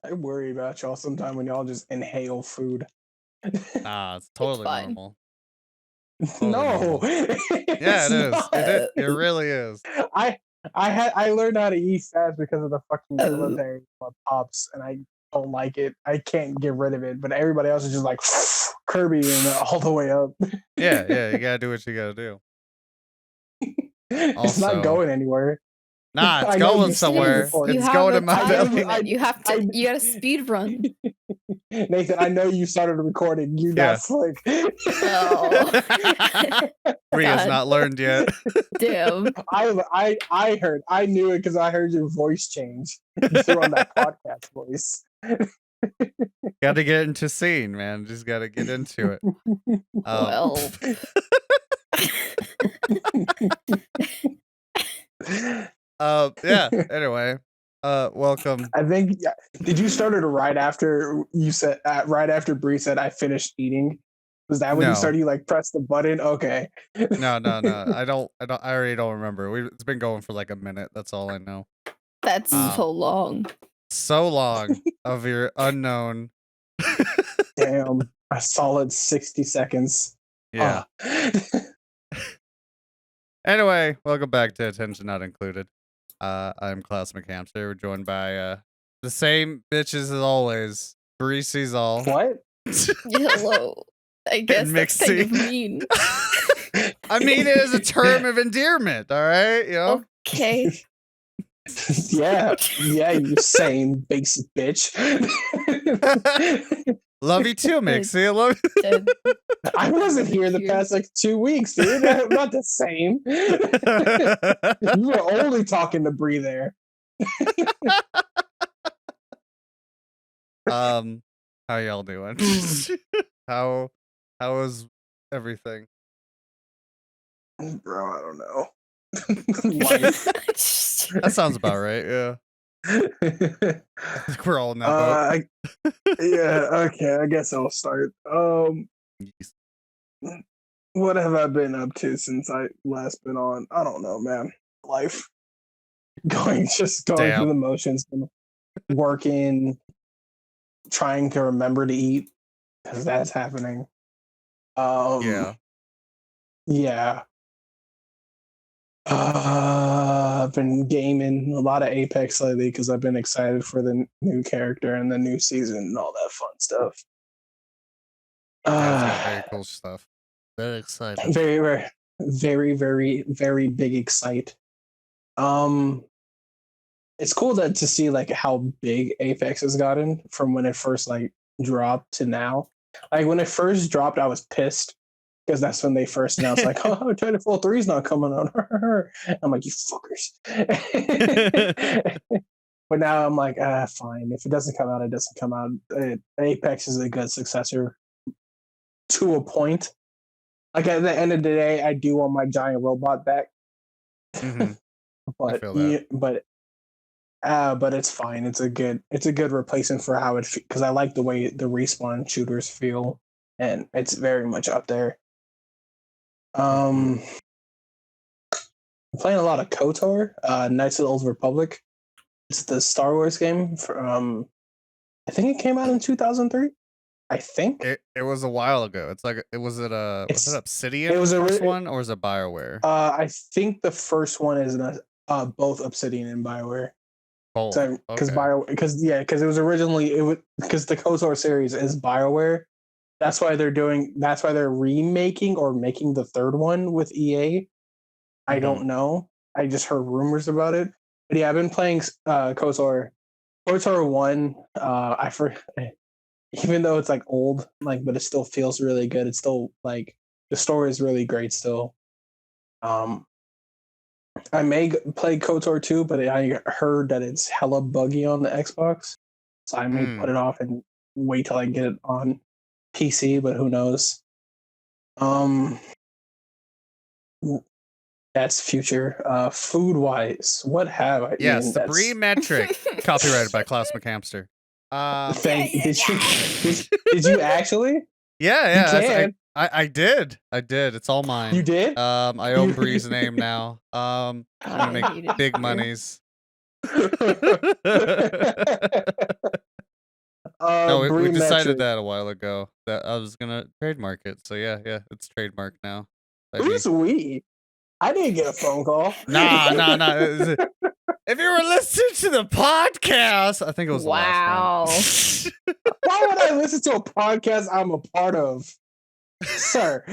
I worry about y'all sometime when y'all just inhale food. Nah, it's It's totally fine. normal. Totally No, normal. Yeah, it's it is. not. It really is. I I learned how to eat fast because of the fucking Oh, military pops, and I don't like it. I can't get rid of it, but everybody else is just like Kirby and all the way up. Yeah, you gotta do what you gotta do. It's not Also, going anywhere. nah, it's I know going you it said it somewhere. is. before. You It's have going a in my I time know belly. limit. You have to. I You got to speed run. Nathan, I know you started recording. You Yeah. not slick. Oh, Bree has God not learned yet. damn. I heard. I knew it because I heard your voice change. You threw on that podcast voice. Gotta get into scene, man. Just gotta get into it. Well, Yeah. Anyway, welcome. I think. Yeah. Did you start it right after you said? Right after Bree said, "I finished eating." Was that when you No, started? You like press the button? Okay. no. I already don't remember. It's been going for like a minute. That's all I know. that's Um, so long. so long of your unknown. Damn. A solid 60 seconds. Yeah. Anyway, welcome back to Attention Not Included. I'm Klaus McHamster. We're joined by the same bitches as always. BreeCeesAll What? Hello. I and guess that's kind of Mixeyyy. mean. I mean it is a term of endearment, all right? You know? Okay. Yeah, you same basic bitch. Love you too, Mixeyyy. I love you. Dead. I wasn't here the past like 2 weeks, dude. I'm not the same. You were only talking to Bree there. How y'all doing? how is everything? Bro, I don't know. Life. That sounds about right, yeah. I think we're all in that boat. Yeah, okay, I guess I'll start. Yes. What have I been up to since I last been on? I don't know, man. Life. Going through Damn. the motions, working, trying to remember to eat because that's happening. Yeah. Yeah. I've been gaming a lot of Apex lately because I've been excited for the new character and the new season and all that fun stuff. Yeah, it's got very cool stuff. Very excited. Very big excite. It's cool that to see like how big Apex has gotten from when it first like dropped to now. Like when it first dropped, I was pissed because that's when they first announced like, oh, Titanfall 3 is not coming out. I'm like, you fuckers. But now I'm like, fine. If it doesn't come out, it doesn't come out. Apex is a good successor to a point. Like at the end of the day, I do want my giant robot back. Mm-hmm. But but it's fine. It's a good replacement for how it because I like the way the respawn shooters feel, and it's very much up there. I'm playing a lot of KOTOR, Knights of the Old Republic. It's the Star Wars game from I think it came out in 2003. I think it was a while ago. It's like was it Obsidian? It was the first one, or was it BioWare? I think the first one is both Obsidian and BioWare. Both. Because Okay. because it was originally because the KOTOR series is BioWare. That's why they're remaking or making the third one with EA. I don't know. I just heard rumors about it. But yeah, I've been playing KOTOR. KOTOR 1, even though it's like old, like, but it still feels really good. It's still like the story is really great still. I may play KOTOR 2, but I heard that it's hella buggy on the Xbox. So I may put it off and wait till I get it on PC, but who knows? That's future. Food wise, what have I eaten? Yes, the Bree metric. Copyrighted by Klaus McHamster. Did you actually? Yeah. You can. I did. It's all mine. You did? I own Bree's name now. I'm gonna make big monies. No, we decided BreeCeesAll. that a while ago that I was gonna trademark it. So yeah, it's trademarked now. By me. Who's we? I didn't get a phone call. Nah. If you were listening to the podcast, I think it was Wow. the last one. Why would I listen to a podcast I'm a part of, sir?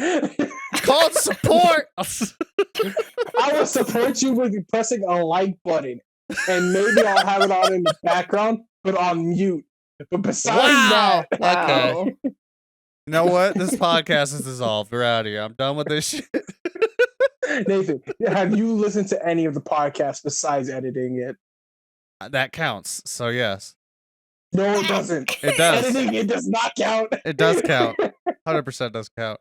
Called support. I will support you with pressing a like button, and maybe I'll have it on in the background, but on mute. But besides Wow. that, Wow. Okay. You know what? This podcast is dissolved. We're out of here. I'm done with this shit. Nathan, have you listened to any of the podcasts besides editing it? That counts. So yes, No, it doesn't. it does. Editing it does not count. It does count. 100% does count.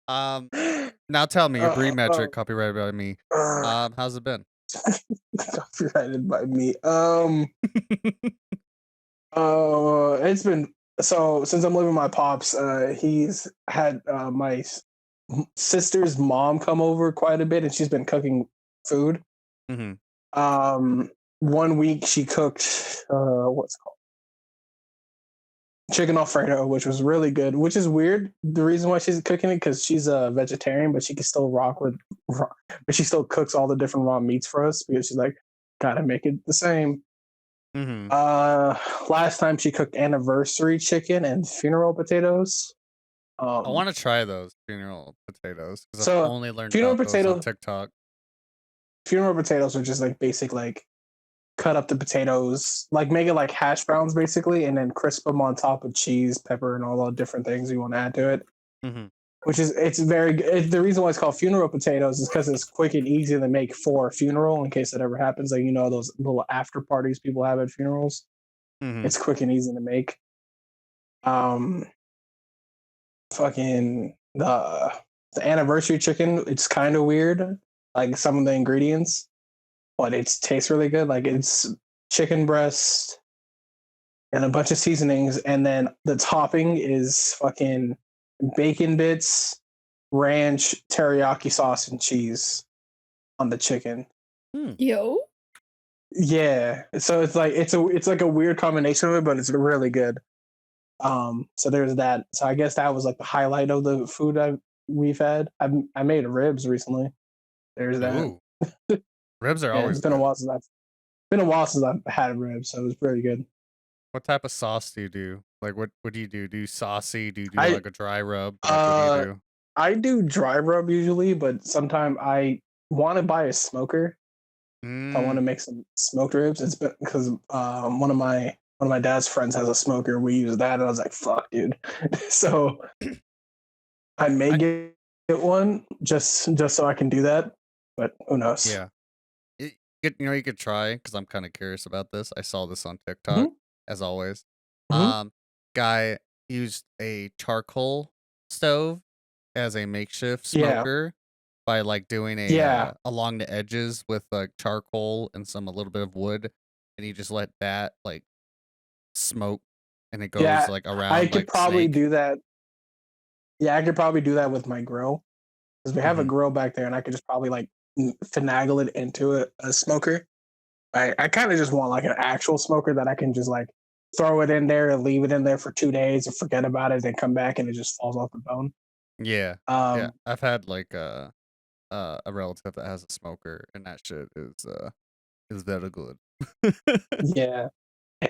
Now tell me your Bree metric copyrighted by me. How's it been? Copyrighted by me. It's been so since I'm living with my pops. He's had my sister's mom come over quite a bit, and she's been cooking food. Mm-hmm. 1 week she cooked what's it called chicken Alfredo, which was really good. Which is weird. The reason why she's cooking it because she's a vegetarian, but she can still rock with, but she still cooks all the different raw meats for us because she's like, gotta make it the same. Mm-hmm. Last time she cooked anniversary chicken and funeral potatoes. I want to try those funeral potatoes because So, I've only learned funeral about those potato- on TikTok. Funeral potatoes are just like basic, like cut up the potatoes, like make it like hash browns basically, and then crisp them on top with cheese, pepper, and all the different things you want to add to it. Mm-hmm. Which is it's very good. The reason why it's called funeral potatoes is because it's quick and easy to make for a funeral in case it ever happens. Like those little after parties people have at funerals. Mm-hmm. It's quick and easy to make. Fucking the anniversary chicken. It's kind of weird, like some of the ingredients, but it tastes really good. Like it's chicken breast and a bunch of seasonings, and then the topping is fucking bacon bits, ranch, teriyaki sauce, and cheese on the chicken. Yo. Yeah, so it's like a weird combination of it, but it's really good. So there's that. So I guess that was like the highlight of the food we've had. I made ribs recently. There's that. Ooh. Ribs are Yeah, always it's been a good. while since I've had ribs, so it was pretty good. What type of sauce do you do? Like, what do you do? Do you saucy? Do you do I- like a dry rub? Like, what do you do? I do dry rub usually, but sometimes I want to buy a smoker. I want to make some smoked ribs. It's been because one of my dad's friends has a smoker. We use that, and I was like, "Fuck, dude!" So I may get one just so I can do that, but who knows? Yeah. You could try because I'm kind of curious about this. I saw this on TikTok, as always. Mhm. Guy used a charcoal stove as a makeshift Yeah. smoker by like doing a Yeah. along the edges with like charcoal and a little bit of wood, and he just let that like smoke, and it goes Yeah, like around. I could like probably snake. do that. Yeah, I could probably do that with my grill because we have a Mhm. grill back there, and I could just probably like finagle it into a smoker. I kind of just want like an actual smoker that I can just like throw it in there and leave it in there for 2 days and forget about it, then come back and it just falls off the bone. Yeah. Yeah. I've had like a relative that has a smoker, and that shit is very good. Yeah,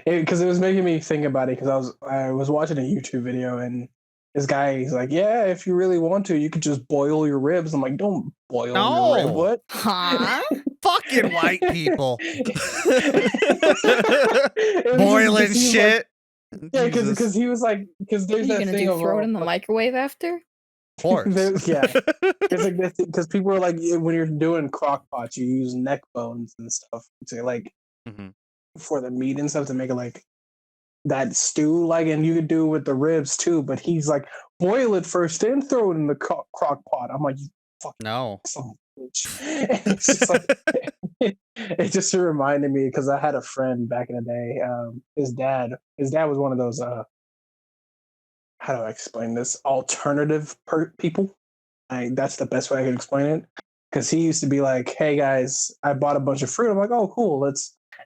because it was making me think about it because I was watching a YouTube video and this guy he's like, yeah, if you really want to, you could just boil your ribs. I'm like, don't boil your rib. No. What? Huh? Fucking white people. It was just Boiling 'cause he was like- shit. yeah, Jesus. because he was like, because What there's are you that gonna thing do? of Throw it in the microwave after? Of course. yeah. It's like this because people are like when you're doing crock pots, you use neck bones and stuff to like Mhm. for the meat and stuff to make it like that stew, like, and you could do it with the ribs too. But he's like, boil it first, then throw it in the crock pot. I'm like, you fucking No. son of a bitch. It's just like it just reminded me because I had a friend back in the day. His dad was one of those. How do I explain this? Alternative people. That's the best way I can explain it. Because he used to be like, "Hey guys, I bought a bunch of fruit." I'm like, "Oh, cool.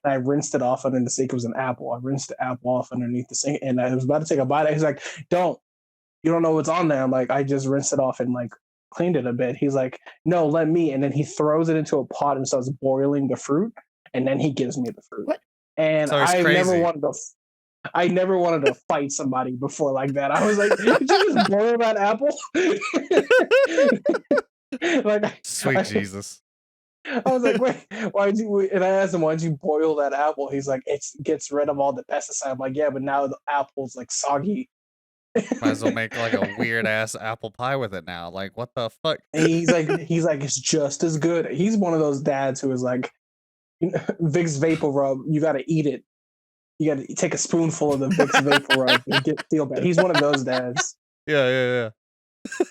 and I rinsed it off underneath the sink. It was an apple. I rinsed the apple off underneath the sink, and I was about to take a bite. He's like, "Don't! You don't know what's on there." I'm like, "I just rinsed it off and like cleaned it a bit." He's like, "No, let me." And then he throws it into a pot and starts boiling the fruit, and then he gives me the fruit. What? And So he's I never crazy. wanted to. I never wanted to fight somebody before like that. I was like, "Did you just boil that apple?" Like, Sweet Jesus. I was like, "Wait, why'd you?" And I asked him, "Why'd you boil that apple?" He's like, "It gets rid of all the pesticide." I'm like, "Yeah, but now the apple's like soggy." Might as well make like a weird ass apple pie with it now. Like, what the fuck? And he's like, "It's just as good." He's one of those dads who is like, Vicks Vapor Rub, you got to eat it. You got to take a spoonful of the Vicks Vapor Rub and feel bad. He's one of those dads. Yeah.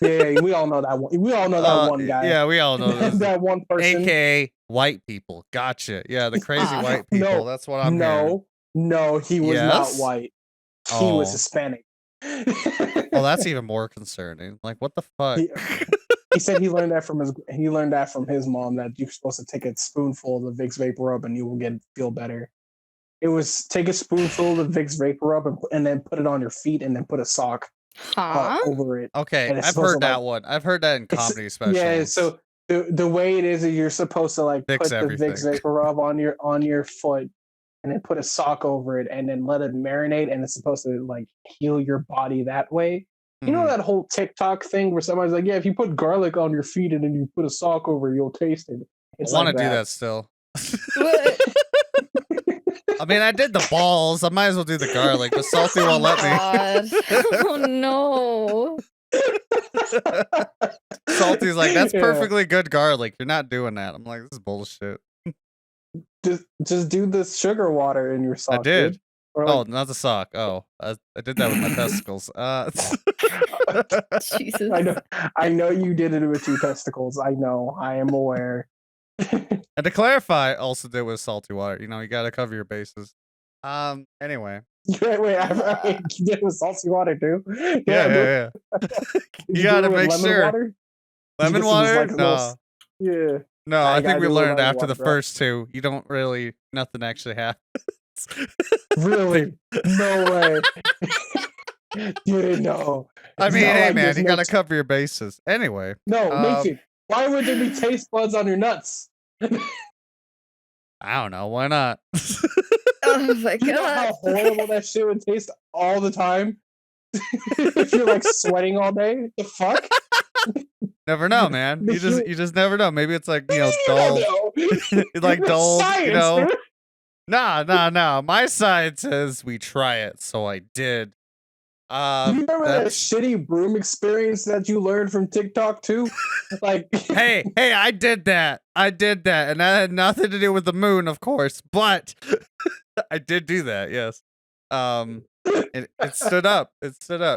Yeah, we all know that one. We all know that one guy. Yeah, we all know this. That one person. AKA white people. Gotcha. Yeah, the crazy white people. No, That's what I'm hearing. No, he was not Yes? white. He was Oh. Hispanic. Well, that's even more concerning. Like, what the fuck? He said he learned that from his mom, that you're supposed to take a spoonful of the Vicks Vapor Rub and you will feel better. It was take a spoonful of the Vicks Vapor Rub and then put it on your feet and then put a sock over it. Okay, And it's I've supposed heard to, that one. I've heard that in comedy specials. Yeah, so the way it is you're supposed to like Fix put everything. the Vicks Vapor Rub on your foot and then put a sock over it and then let it marinate, and it's supposed to like heal your body that way. You know that whole TikTok thing where somebody's like, "Yeah, if you put garlic on your feet and then you put a sock over it, you'll taste it." It's I want to like do that still. I mean, I did the balls. I might as well do the garlic. The salty won't let me. Oh no. Salty's like, that's Yeah. perfectly good garlic. You're not doing that. I'm like, this is bullshit. Just do the sugar water in your sock. I did. Dude. Or Oh, like, not the sock. Oh, I did that with my testicles. Jesus. I know you did it with your testicles. I know. I am aware. And to clarify, also did with salty water. You know, you got to cover your bases. Anyway. Wait, you did it with salty water too? Yeah. You got to make sure. Water? Lemon water? No. Yeah. No, I think we learned after the bro. first two, you don't really, nothing actually happens. Really? No way. You didn't know. I mean, It's not hey like man, there's you no gotta cover your bases. Anyway. No, Nathan, why would there be taste buds on your nuts? I don't know. Why not? Oh my You know how god. horrible that shit would taste all the time? If you're like sweating all day? The fuck? Never know, man. You just never know. Maybe it's like, you know, You dull. don't know. Like dull, Science, you know. dude. Nah. My side says we try it, so I did. You remember that shitty broom experience that you learned from TikTok too? Like, hey, I did that. And that had nothing to do with the moon, of course, but I did do that. Yes. It stood up.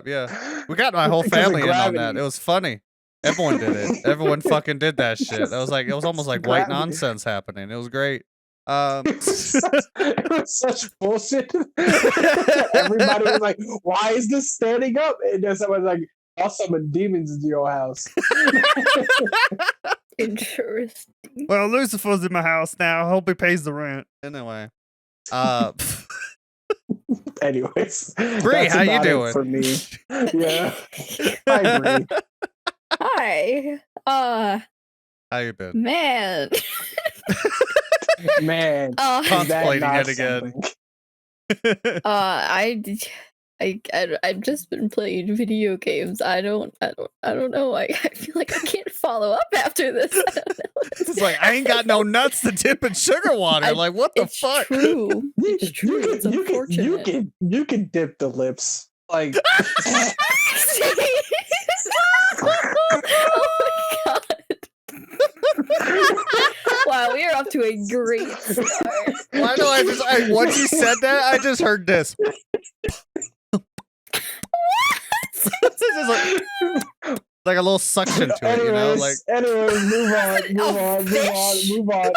Yeah. We got my whole family in on that. It was funny. Everyone did it. Everyone fucking did that shit. It was almost like white nonsense happening. It was great. It was such bullshit. Everybody was like, "Why is this standing up?" And then someone's like, "I'll summon demons into your house." Interesting. Well, Lucifer's in my house now. I hope he pays the rent. Anyway. Anyways, Bree, that's how you about it doing? for me? Yeah. Hi, Bree. Hi. How you been? Man. Man, Contemplating it again. I've just been playing video games. I don't know. I feel like I can't follow up after this. I don't know. It's like, I ain't got no nuts to dip in sugar water. Like, what the fuck? True. It's true. It's unfortunate. You can dip the lips. Like, oh my god. Wow, we are off to a great start. Why do once you said that, I just heard this. It's just like a little suction to it, you know? Like, anyways, move on.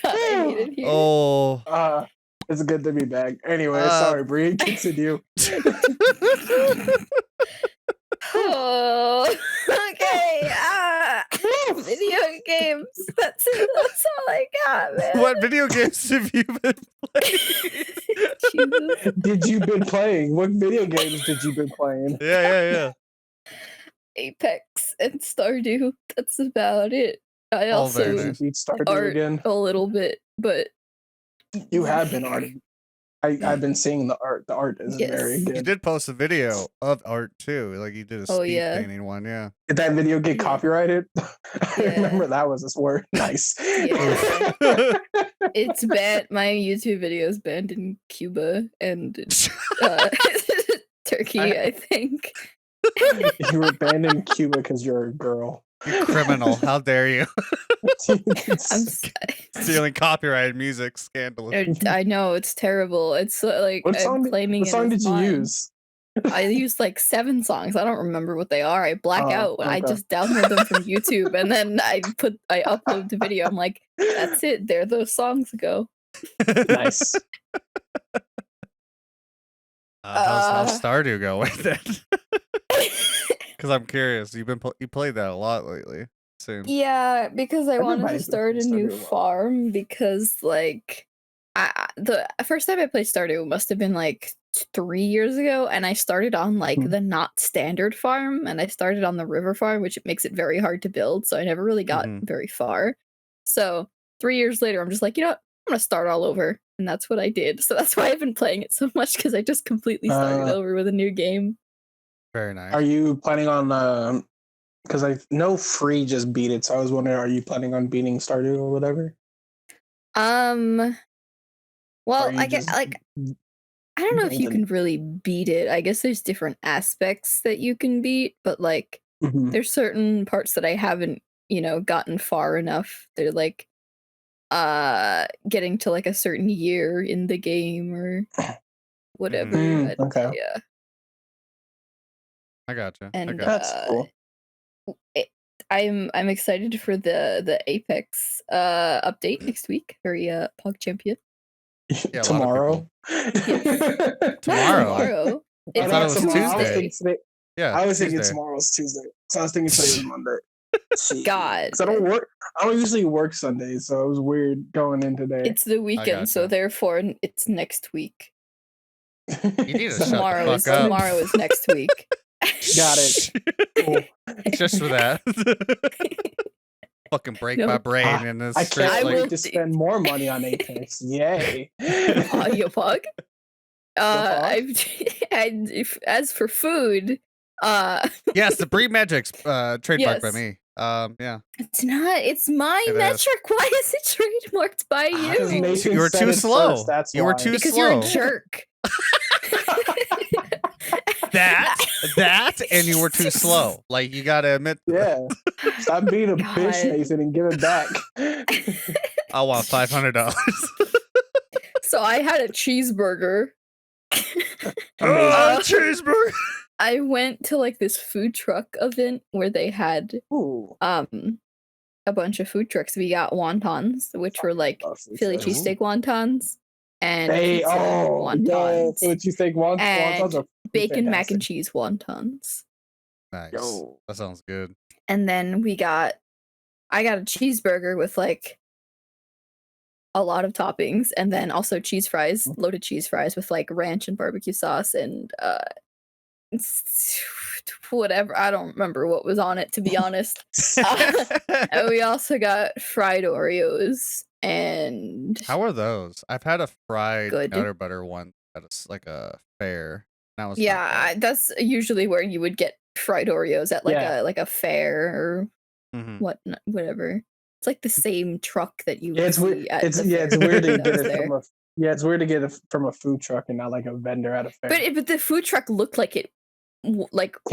God, I hate it here. oh. It's good to be back. Anyway, sorry, Bree. Continue. Oh, okay. games. That's it. That's all I got, man. What video games have you been playing? Jesus. Did you been playing? What video games did you been playing? Yeah. Apex and Stardew. That's about it. I All very also Did nice. you beat Stardew art again? a little bit, but You have been arting. I've been seeing the art. The art is very Yes. good. You did post a video of art too. Like you did a Oh, speed yeah. painting one, yeah. Did that video get Yeah. copyrighted? I Yeah. remember that was this word. Nice. Yeah. It's banned. My YouTube video is banned in Cuba and Turkey, I think. You were banned in Cuba because you're a girl. You criminal. How dare you? I'm Stealing copyrighted music. Scandalous. I know it's terrible. It's like What I'm song? claiming What it song as did you mine. use? I used like 7 songs. I don't remember what they are. I black Oh, out when I okay. just download them from YouTube and then I upload the video. I'm like, that's it. There those songs go. Nice. How's Stardew going then? Because I'm curious. You played that a lot lately. Soon. Yeah, because I wanted to Everybody's been start a playing new Stardew a lot. farm because like the first time I played Stardew must have been like 3 years ago, and I started on like Mhm. the not standard farm, and I started on the river farm, which makes it very hard to build, so I never really got very far. So 3 years later, I'm just like, you know what? I'm gonna start all over, and that's what I did. So that's why I've been playing it so much, because I just completely started over with a new game. Very nice. Are you planning on? Because I know Free just beat it, so I was wondering, are you planning on beating Stardew or whatever? Well, you I get just like I don't know if you golden? can really beat it. I guess there's different aspects that you can beat, but like Mhm. there's certain parts that I haven't, gotten far enough. They're like getting to like a certain year in the game or whatever. Okay. Yeah. I gotcha. And That's cool. I'm excited for the Apex update next week. Very Pog Champion. Yeah, Tomorrow. Not Tomorrow? tomorrow. I It's thought it was actually tomorrow. I was Tuesday. thinking today. Yeah. I was thinking Tuesday. tomorrow's Tuesday, so I was thinking today was Monday. God. 'Cause I don't work. I don't usually work Sundays, so it was weird going in today. It's the weekend, so gotcha. therefore it's next week. You need to shut the Tomorrow is fuck up. tomorrow is next week. Got it. Cool. Just for that. Fucking break No. my brain in this I straight can't I wait will to spend more money on Apex. Yay! Your Pog. As for food, Yes, the Bree Magic's trademarked by Yes. me. Yeah. it's not. It's my It is. metric. Why is it trademarked by Because you? Nathan You were said too it slow. first, that's You were why. too Because slow. you're a jerk. That, and you were too slow. Like, you gotta admit, Yeah. Stop being a God. bitch, Nathan, and give it back. I want $500. So I had a cheeseburger. Oh, cheeseburger. I went to like this food truck event where they had Ooh. a bunch of food trucks. We got wontons, which were like love food Philly trucks. cheesesteak wontons and Hey, pizza yeah, wontons so what you think? Wontons and are bacon mac and fantastic. cheese wontons. Nice. Yo. That sounds good. And then I got a cheeseburger with like a lot of toppings, and then also cheese fries, loaded cheese fries with like ranch and barbecue sauce and whatever. I don't remember what was on it, to be honest. And we also got fried Oreos. And How are those? I've had a fried Good. Nutter Butter one at like a fair. That was not yeah, bad. that's usually where you would get fried Oreos at like Yeah. a fair or Mhm. whatever. It's like the same truck that you would Yeah, it's weird. see at It's the yeah, fair it's weird to when I get was it there. from a it's weird to get it from a food truck and not like a vendor at a fair. But the food truck looked like it Came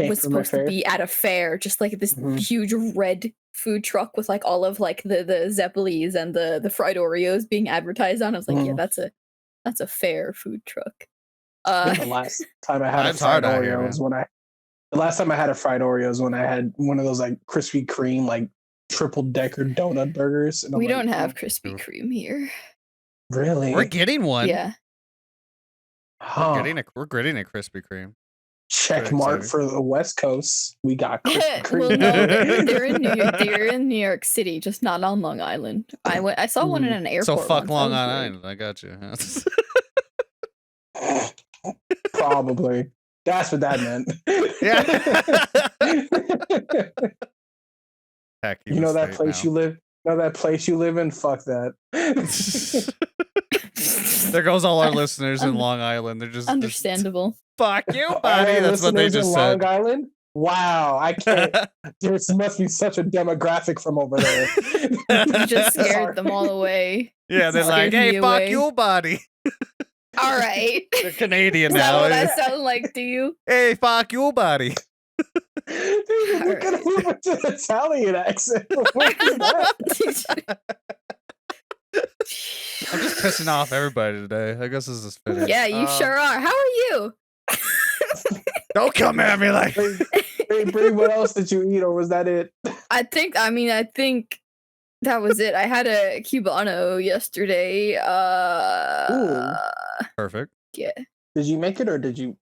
was from a supposed to fair? be at a fair, just like this Mhm. huge red food truck with like all of like the Zeppelis and the fried Oreos being advertised on. I was like, yeah, Mhm. that's a fair food truck. The last time I had a Time's fried hard out here, Oreo was when the last time I had a fried Oreo was when I had one of those like Krispy Kreme like triple decker donut burgers. And We I'm like, don't have "Oh, Krispy Oof. Kreme here. really? We're getting one. Yeah. Huh. We're getting a Krispy Kreme. Check Very mark exciting. for the West Coast. We got Well, no, they're in New York. They're in New York City, just not on Long Island. I saw one in an airport. So fuck once. Long That was Island. I got you. Probably. That's what that meant. Yeah. Heck, You know that place you live? You know that place you live in? Fuck that. There goes all our listeners in Long Island. They're just understandable. Fuck you, All buddy. our That's what they listeners just in said. Long Island? Wow, I can't. There must be such a demographic from over there. You just scared them all away. Yeah, they're like, Scared me hey, fuck away. you, buddy. All right. They're Canadian Is that now. what I sound like to you? Hey, fuck you, buddy. Dude, we're gonna move into an Italian accent. What is that? I'm just pissing off everybody today. I guess this is fitting. Yeah, you sure are. How are you? Don't come at me like. Hey, Bree, what else did you eat, or was that it? I think that was it. I had a Cubano yesterday. Perfect. Yeah. Did you make it, or did you?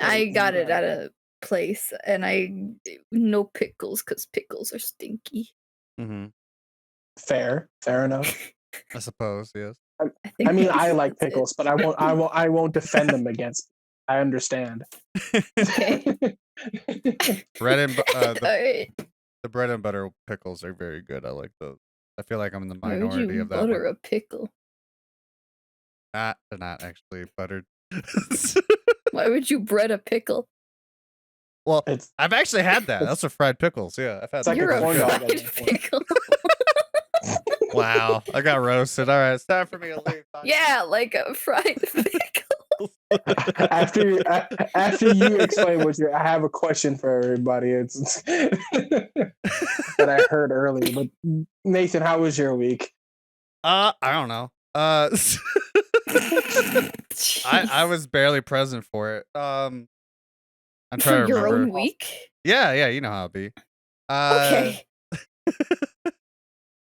I got it at a place, and no pickles because pickles are stinky. Mm-hmm. Fair enough. I suppose, yes. I mean, I like pickles, but I won't defend them against. I understand. Okay. Bread and Alright. the bread and butter pickles are very good. I like those. I feel like I'm in the Why would minority you of that butter one. a pickle? They're not actually buttered. Why would you bread a pickle? Well, It's I've actually had that. Those are fried pickles. Yeah, I've had. It's like You're a a corn dog fried at that point. pickle. Wow, I got roasted. All right, it's time for me to leave. Bye. Yeah, like a fried pickle. after you explain what I have a question for everybody. It's that I heard earlier. But Nathan, how was your week? I don't know. I was barely present for it. I'm trying to Your remember. own week? Yeah, you know how it be. Okay.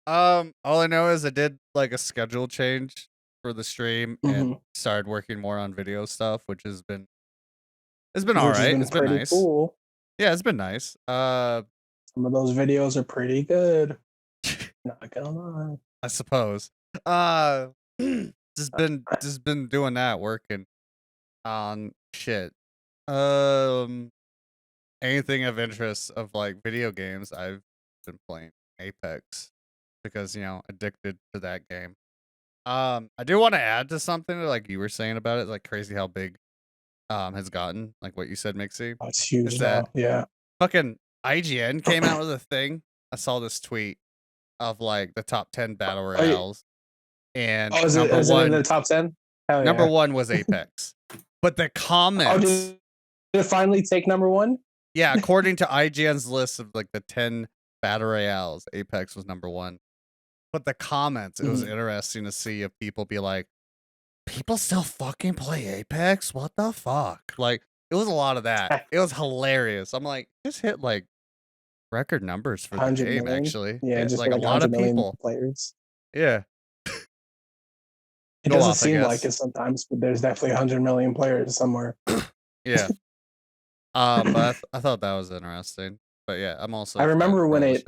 All I know is I did like a schedule change for the stream and started working more on video stuff, which has been all right. It's been pretty nice. cool. Yeah, it's been nice. Some of those videos are pretty good. Not gonna lie. I suppose. Just been doing that, working on shit. Anything of interest of like video games, I've been playing Apex because addicted to that game. I do want to add to something like you were saying about it, like crazy how big has gotten, like what you said, Mixeyyy. That's huge. Is that yeah. fucking IGN came out with a thing. I saw this tweet of like the top 10 battle royales, and is it in the top 10? Number one was Apex, but the comments. Did it finally take number one? Yeah, according to IGN's list of like the 10 battle royales, Apex was number one. But the comments, it was interesting to see if people be like, people still fucking play Apex? What the fuck? Like, it was a lot of that. It was hilarious. I'm like, just hit like record numbers for the game, million? actually. Yeah, just like a 100 lot of million people. Players. Yeah. It doesn't seem like it sometimes, but there's definitely 100 million players somewhere. Yeah. But I thought that was interesting. But yeah, I'm also. I remember when it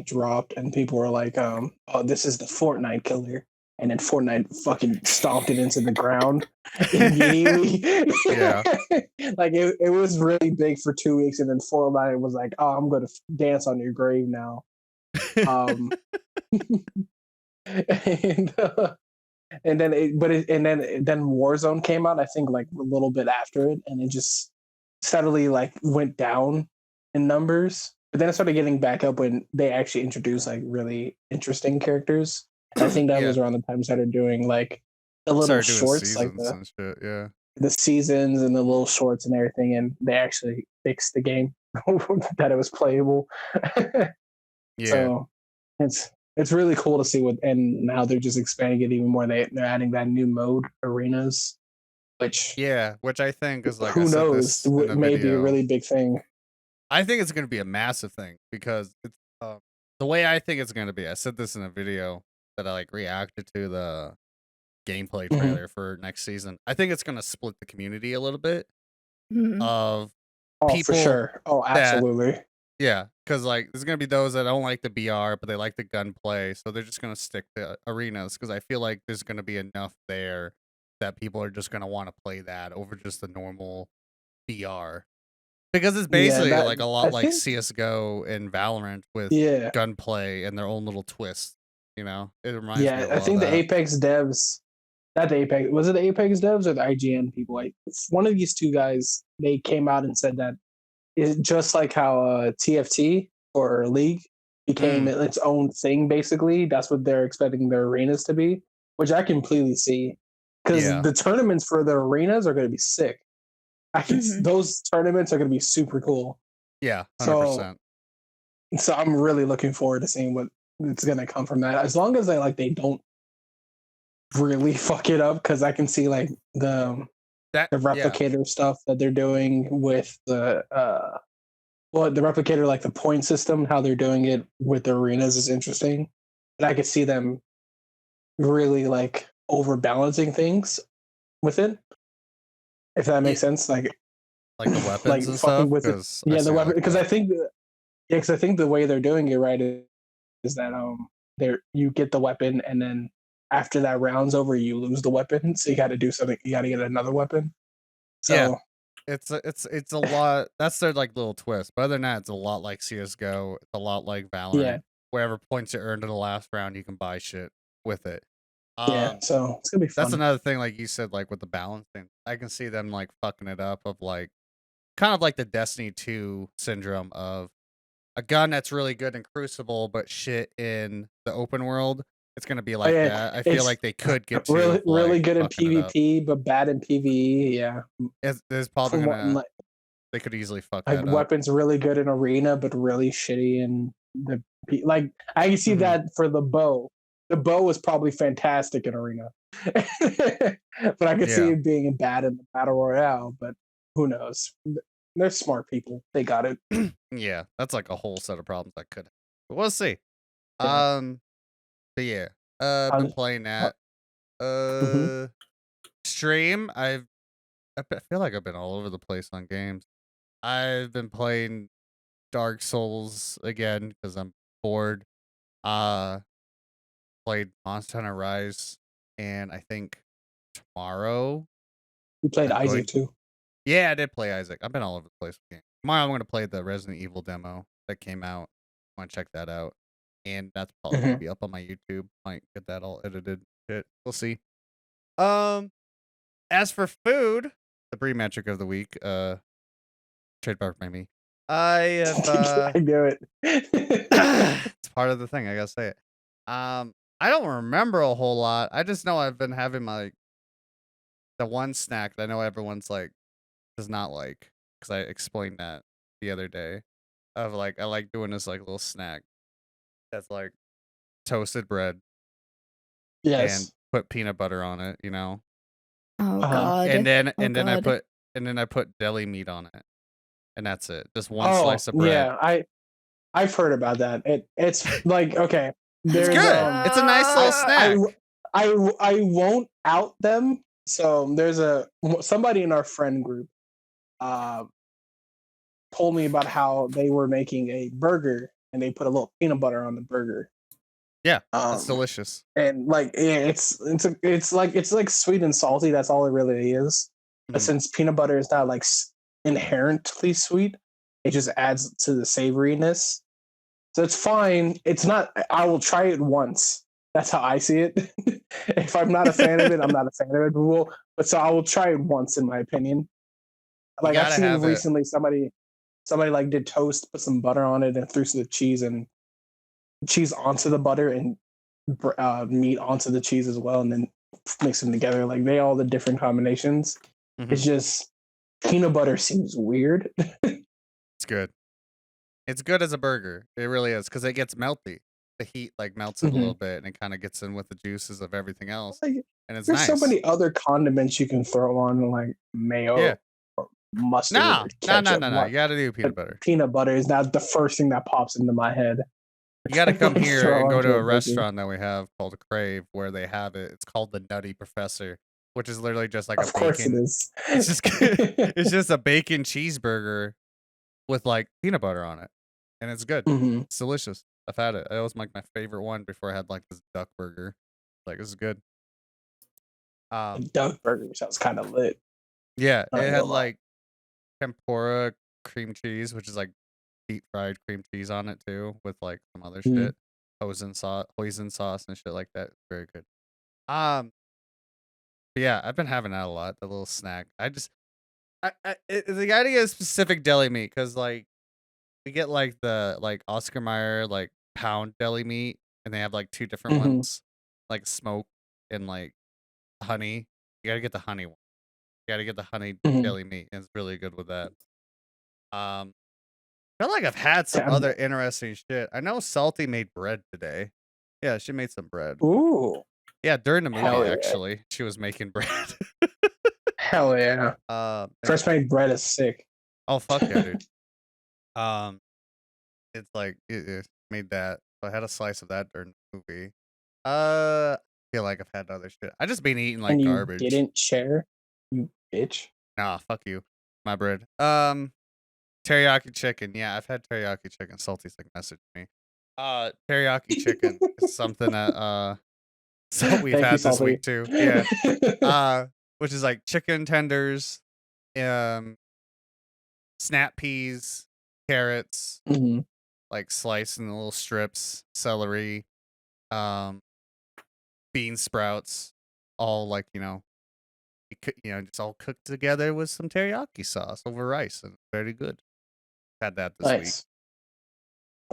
dropped and people were like, "Oh, this is the Fortnite killer," and then Fortnite fucking stomped it into the ground immediately. Yeah. Like it was really big for 2 weeks, and then Fortnite was like, "Oh, I'm going to dance on your grave now." And then then Warzone came out, I think like a little bit after it, and it just steadily like went down in numbers. But then it started getting back up when they actually introduced like really interesting characters. And I think that was around the time they started doing like the little shorts, like the seasons and the little shorts and everything, and they actually fixed the game that it was playable. So it's really cool to see and now they're just expanding it even more. They're adding that new mode, arenas, which I think is like, who knows, may be a really big thing. I think it's going to be a massive thing because it's the way I think it's going to be. I said this in a video that I like reacted to gameplay Mhm. trailer for next season. I think it's gonna split the community a little bit Mhm. of Oh, for people sure. Oh, that absolutely. yeah, because like there's gonna be those that don't like the BR, but they like the gunplay, so they're just gonna stick to arenas. Because I feel like there's gonna be enough there that people are just gonna want to play that over just the normal BR. Because it's Yeah, basically that like a lot I like think. CS:GO and Valorant with Yeah, gunplay and their own little twist. You know, it reminds me yeah. a I lot of think the that. Apex devs, not the Apex, was it the Apex devs or the IGN people? Like one of these two guys, they came out and said that it just like how TFT or League became Mm, its own thing. Basically, that's what they're expecting their arenas to be, which I completely see. Because yeah, the tournaments for the arenas are going to be sick. Mhm. Those tournaments are going to be super cool. yeah, So 100%. so I'm really looking forward to seeing what it's gonna come from that. As long as they don't really fuck it up, because I can see like That the yeah, replicator stuff that they're doing with the the replicator, like the point system, how they're doing it with the arenas is interesting. And I could see them really like overbalancing things with it, if that yeah, makes sense. Like like the weapons like and fucking stuff. with it. Because I Yeah, the see weapon, like because that. I think because I think the way they're doing it right is that there you get the weapon, and then after that round's over you lose the weapon, so you got to do something, you got to get another weapon. Yeah, So it's a lot. That's their like little twist. But other than that, it's a lot like CS:GO. It's a lot like yeah, Valorant. Wherever points you earned in the last round, you can buy shit with it. yeah, Um, so it's gonna be that's fun. another thing, like you said, like with the balancing. I can see them like fucking it up of like kind of like the Destiny 2 syndrome of a gun that's really good in Crucible, but shit in the open world. It's gonna be Oh like yeah, that. I feel it's like they could get to really of really like good in fucking it up. PvP but bad in PvE. Yeah, It's probably from what gonna. They could easily fuck like that up. weapons really good in arena but really shitty in like I can see Hmm. that for the bow. The bow was probably fantastic in arena, but I could see Yeah. it being bad in the battle royale. But who knows? They're smart people. They got it. Yeah, that's like a whole set of problems that could. But we'll see. Yeah. Um, but yeah, I've been Uh, playing that. mhm. Uh, stream. I feel like I've been all over the place on games. I've been playing Dark Souls again because I'm bored. Uh, played Monster Hunter Rise, and I think tomorrow We played I'm Isaac going. too. Yeah, I did play Isaac. I've been all over the place with games. Tomorrow I'm going to play the Resident Evil demo that came out. I want to check that out. And that's probably going to Mhm. be up on my YouTube. Might get that all edited. Shit. We'll see. Um, as for food, the Brie metric of the week, trademarked by me. I have I knew it. it's part of the thing, I gotta say it. I don't remember a whole lot. I just know I've been having my the one snack that I know everyone's like does not like because I explained that the other day of like I like doing this like little snack that's like toasted bread and Yes. put peanut butter on it, you know, Oh Uh-huh. and God. then Oh and then I God. put and then I put deli meat on it, and that's it. Just one Oh slice of bread. yeah, I've heard about that. It's like okay. It's There's good. It's a nice little I I snack. I won't out them. So there's somebody in our friend group uh told me about how they were making a burger and they put a little peanut butter on the burger. Yeah, it's Um delicious. and like yeah, it's like sweet and salty. That's all it really is. But Mhm. since peanut butter is not like inherently sweet, it just adds to the savoriness. So it's fine. It's not. I will try it once. That's how I see it. If I'm not a fan of it, I'm not a fan of it. But so I will try it once, in my opinion. You Like I've gotta seen have it. recently, somebody like did toast, put some butter on it, and threw some cheese and cheese onto the butter and meat onto the cheese as well, and then mix them together. Like they all the different combinations. It's Mhm. just peanut butter seems weird. It's good. It's good as a burger. It really is because it gets melty. The heat like melts it a little Mhm. bit and it kind of gets in with the juices of everything else, Like and it's there's so nice. many other condiments you can throw on, like Yeah. mayo or mustard or No, no, no, ketchup. no, no. What? You got to do But peanut butter. peanut butter is not the first thing that pops into my head. You got to come here and go to a burger. restaurant that we have called Crave, where they have it. It's called the Nutty Professor, which is literally just like Of a course it bacon. is. It's just it's just a bacon cheeseburger with like peanut butter on it, and it's good. Mhm. It's delicious. I've had it. It was like my favorite one before I had like this duck burger. Like this is good. Duck burger sounds kind of lit. Yeah, Not it gonna had lie. like tempura cream cheese, which is like deep fried cream cheese on it too, with like some other Mhm. shit, hoisin sauce and shit like that. Very good. But yeah, I've been having that a lot. The little snack. The idea is specific deli meat because like we get like the like Oscar Mayer like pound deli meat, and they have like two different Mhm. ones, like smoke and like honey. You gotta get the honey one. You gotta get the honey Mhm. deli meat, and it's really good with that. I feel like I've had some Damn. other interesting shit. I know Salty made bread today. Yeah, she made some bread. Ooh. Yeah, during the movie Hell yeah. actually, she was making bread. Hell yeah. And- Fresh made bread is sick. oh fuck yeah, dude. It's like it made that. So I had a slice of that during the movie. I feel like I've had other shit. I just been eating like And you garbage. didn't share, you bitch. Nah, fuck you. My bread. Teriyaki chicken. Yeah, I've had teriyaki chicken. Salty's like messaged me. Teriyaki chicken is something that so we've Thank you, had this Salty. week too. Yeah. Which is like chicken tenders, snap peas, carrots, Mhm. like sliced in little strips, celery, bean sprouts, all like just all cooked together with some teriyaki sauce over rice, and very good. Had that this week. Nice.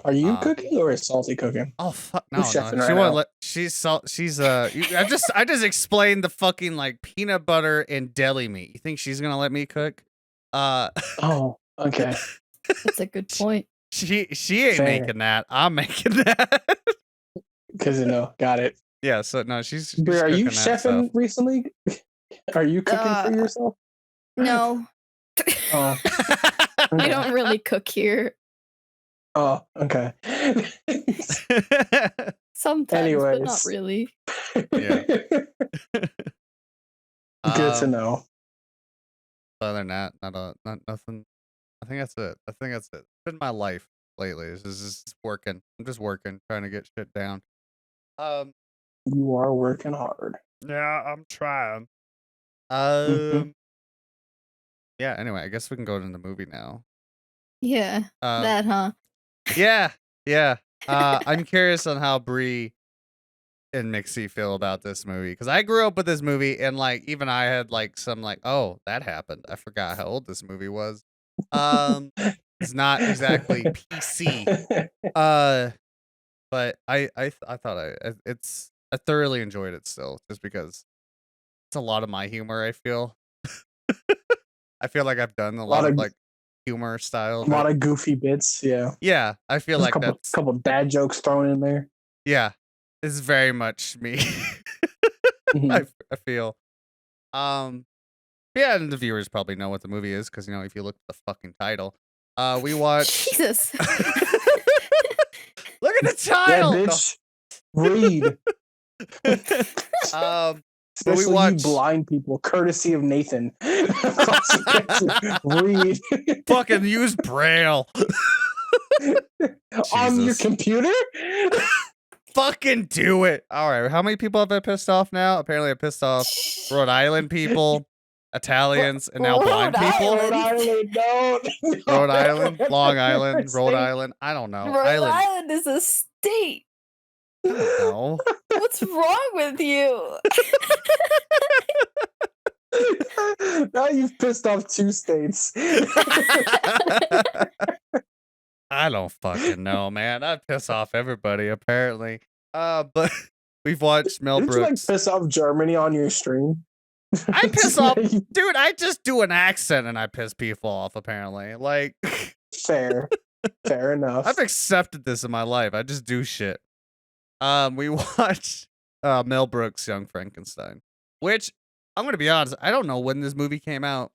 Are you cooking or is Salty cooking? Oh fuck Who's no! chefing She right won't now? let. She's I just explained the fucking like peanut butter and deli meat. You think she's gonna let me cook? Oh, okay. That's a good point. She ain't Fair. making that. I'm making that. Because got it. Yeah. So no, she's Brie, are you cooking that chefing stuff. recently? Are you cooking for yourself? No, Oh, we okay. don't really cook here. Oh, okay. Sometimes, but not Anyways. really. Yeah. Good to know. Other than that, not nothing. I think that's it. It's been my life lately. It's just working. I'm just working, trying to get shit down. You are working hard. Yeah, I'm trying. Mhm. Yeah, anyway, I guess we can go to the movie now. Yeah, that, huh? Yeah. I'm curious on how Bree and Mixeyyy feel about this movie, because I grew up with this movie, and like even I had like some like, oh, that happened. I forgot how old this movie was. It's not exactly PC. But I thought I thoroughly enjoyed it still, just because it's a lot of my humor. I feel I feel like I've done a lot of like humor style. A lot of goofy bits, yeah. Yeah, I feel There's like a couple dad jokes thrown in there. yeah, it's very much me. Mhm. I feel. Yeah, and the viewers probably know what the movie is, because if you look at the fucking title, we watched. Jesus. Look at the Yeah, title. bitch. Read. Especially you watched- blind people, courtesy of Nathan. Read. Fucking use Braille. On your Jesus. computer? Fucking do it. All right. How many people have I pissed off now? Apparently I pissed off Rhode Island people, Italians, and now blind people. Rhode Island, no. Rhode Island, Long Island, Rhode Island. I don't know. Rhode Island is a state. I don't know. What's wrong with you? Now you've pissed off 2 states. I don't fucking know, man. I piss off everybody apparently. But we've watched Mel Didn't you like Brooks. piss off Germany on your stream? I piss off, dude. I just do an accent and I piss people off. Apparently, like Fair enough. I've accepted this in my life. I just do shit. We watched Mel Brooks' Young Frankenstein, which I'm gonna be honest, I don't know when this movie came out.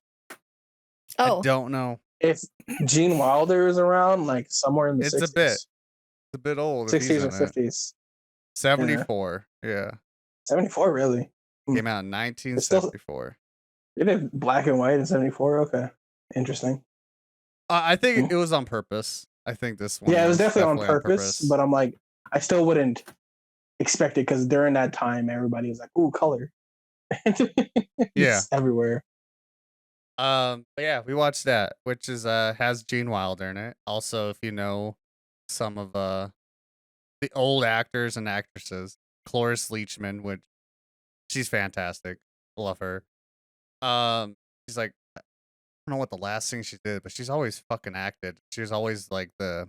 I don't know. If Gene Wilder is around, like somewhere in the 60s. It's a bit. a bit old. If 60s he's or in it. 50s. 74. Yeah. 74, really? Came out in 1974. It did black and white in 74. Okay, interesting. I think it was on purpose. I think this one. Yeah, it was definitely on purpose. But I'm like, I still wouldn't expect it because during that time, everybody was like, "Ooh, color." Yeah, everywhere. But yeah, we watched that, which is has Gene Wilder in it. Also, if you know some of the old actors and actresses, Cloris Leachman, which she's fantastic. Love her. She's like, I don't know what the last thing she did, but she's always fucking acted. She was always like the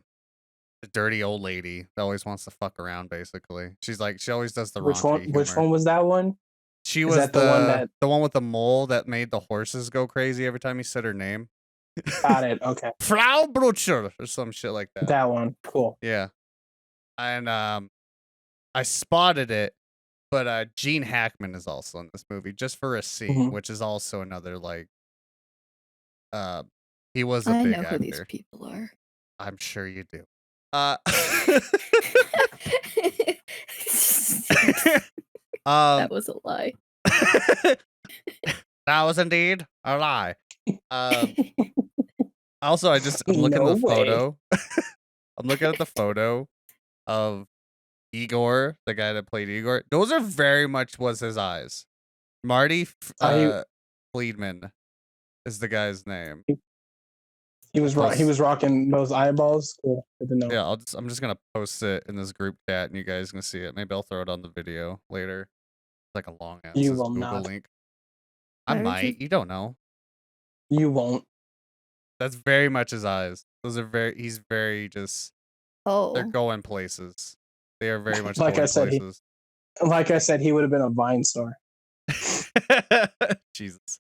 dirty old lady that always wants to fuck around. Basically, she's like she always does the Which raunchy one? humor. Which one was that one? She Is was that the one with the mole that made the horses go crazy every time he said her name. Got it. Okay. Frau Brutscher or some shit like that. That one. Cool. Yeah. And I spotted it, but Gene Hackman is also in this movie just for a scene, which is also another like he was a big actor. I know who these people are. I'm sure you do. That was a lie. That was indeed a lie. Also, I'm looking at the photo. I'm looking at the photo of Igor, the guy that played Igor. Those are very much was his eyes. Marty Friedman is the guy's name. He was rocking those eyeballs. Cool. Good to know. Yeah, I'm just gonna post it in this group chat, and you guys can see it. Maybe I'll throw it on the video later. It's like a long ass You will Google not. link. I might. You don't know. You won't. That's very much his eyes. Those are he's very just. Oh. They're going places. They are very much like going I said, places. Like I said, he would have been a Vine star. Jesus.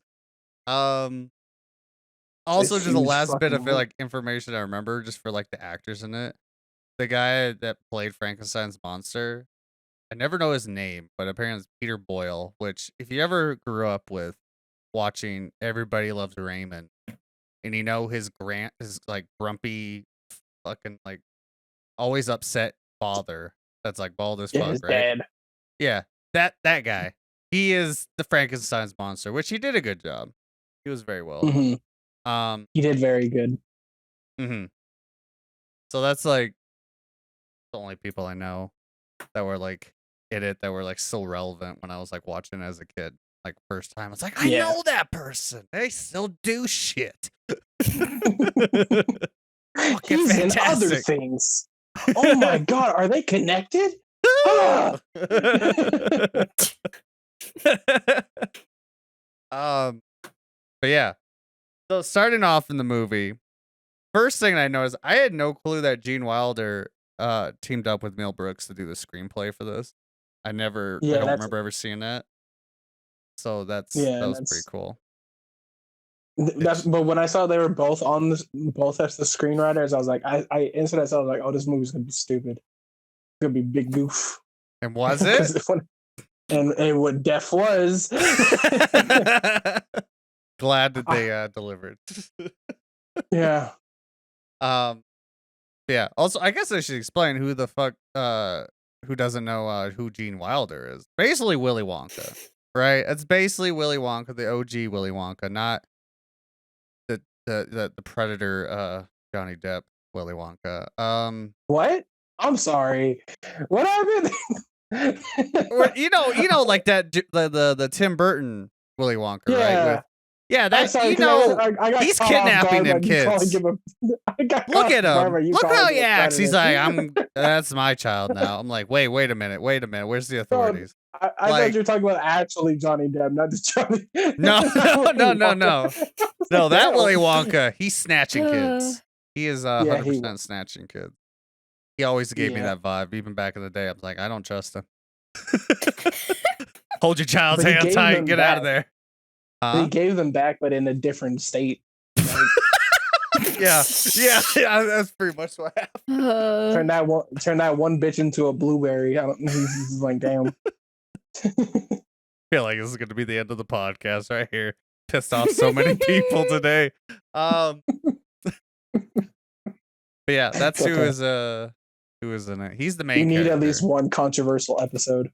Also, just the last bit of like information I remember, just for like the actors in it. The guy that played Frankenstein's monster, I never know his name, but apparently it's Peter Boyle. Which, if you ever grew up with watching Everybody Loves Raymond, and you know his like grumpy, fucking like always upset father that's like bald as fuck, right? Dad. Yeah, that guy. He is the Frankenstein's monster, which he did a good job. He was very well. He did very good. So that's like the only people I know that were like in it that were like still relevant when I was like watching as a kid. Like first time, I was like, I know that person. They still do shit. He's in other things. Oh my god, are they connected? But yeah. So starting off in the movie, first thing I noticed, I had no clue that Gene Wilder teamed up with Mel Brooks to do the screenplay for this. I don't remember ever seeing that. So that was pretty cool. But when I saw they were both both as the screenwriters, I was like, I instantly saw like, oh, this movie's gonna be stupid. It's gonna be big goof. And was it? and what Def was. Glad that they delivered. Yeah. Yeah. Also, I guess I should explain who the fuck who doesn't know who Gene Wilder is. Basically Willy Wonka, right? It's basically Willy Wonka, the OG Willy Wonka, not the Predator Johnny Depp Willy Wonka. What? I'm sorry. What happened? you know, like that the Tim Burton Willy Wonka, right? Yeah, that's I he's kidnapping them kids. Look at him. Look how he acts. He's like, that's my child now. I'm like, wait a minute. Where's the authorities? I thought you were talking about actually Johnny Depp, not just Johnny. No. No, that Willy Wonka, he's snatching kids. He is 100% snatching kids. He always gave me that vibe, even back in the day. I was like, I don't trust him. Hold your child's hand tight and get out of there. He gave them back, but in a different state. Yeah, that's pretty much what happened. Turn that one bitch into a blueberry. He's like, damn. I feel like this is going to be the end of the podcast right here. Pissed off so many people today. But yeah, that's who is Who is in it? He's the You main need character. at least one controversial episode.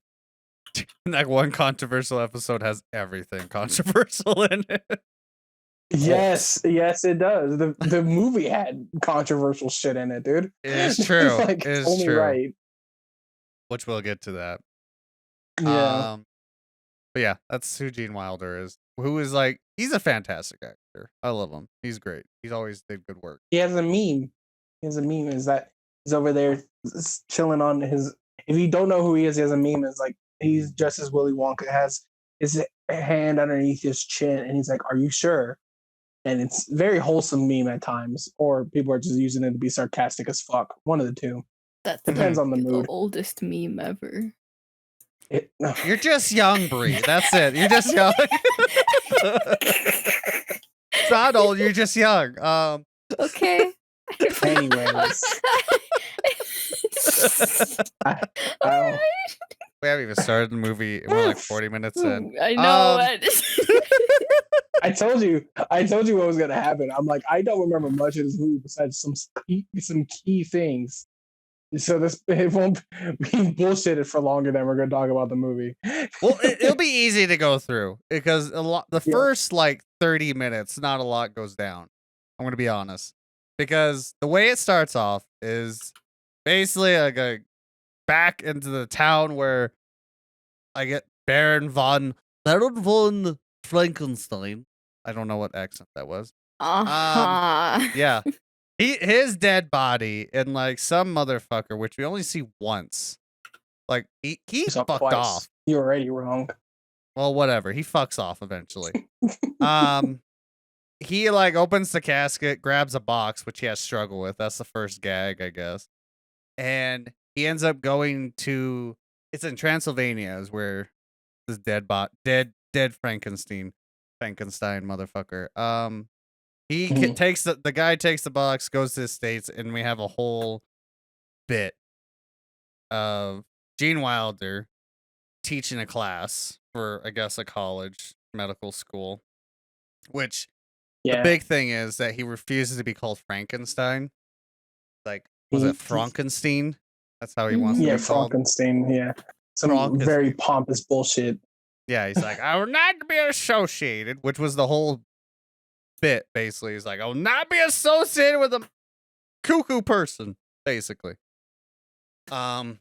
Like one controversial episode has everything controversial in it. Yes, yes, it does. The movie had controversial shit in it, dude. It is true. Like, It it's is only true. right. Which we'll get to that. Yeah. But yeah, that's who Gene Wilder is. Who is like, he's a fantastic actor. I love him. He's great. He's always did good work. He has a meme. He has a meme. Is that he's over there chilling on his. If you don't know who he has a meme. It's like he's just as Willy Wonka, has his hand underneath his chin, and he's like, "Are you sure?" And it's very wholesome meme at times, or people are just using it to be sarcastic as fuck. One of the two. That Depends on the mood. oldest meme ever. You're just young, Bree. That's it. You're just young. It's not old. You're just young. Okay. Anyways, Alright. We haven't even started the movie. We're like 40 minutes in. I know. I told you what was gonna happen. I'm like, I don't remember much of this movie besides some key things. So it won't be bullshitted for longer than we're gonna talk about the movie. Well, it'll be easy to go through because the first like 30 minutes, not a lot goes down. I'm gonna be honest, because the way it starts off is basically like a back into the town where I get Baron von Frankenstein. I don't know what accent that was. Yeah. His dead body and like some motherfucker, which we only see once. Like he fucked off. You're already wrong. Well, whatever. He fucks off eventually. He like opens the casket, grabs a box, which he has struggle with. That's the first gag, I guess. And he ends up going to, it's in Transylvania, is where this dead Frankenstein motherfucker. He takes the guy takes the box, goes to the States, and we have a whole bit of Gene Wilder teaching a class for, I guess, a college medical school. Which the big thing is that he refuses to be called Frankenstein. Like, was it Frankenstein? That's how he wants to be called. Frankenstein. Yeah, some very pompous bullshit. Yeah, he's like, I will not be associated, which was the whole bit, basically. He's like, I will not be associated with a cuckoo person, basically. And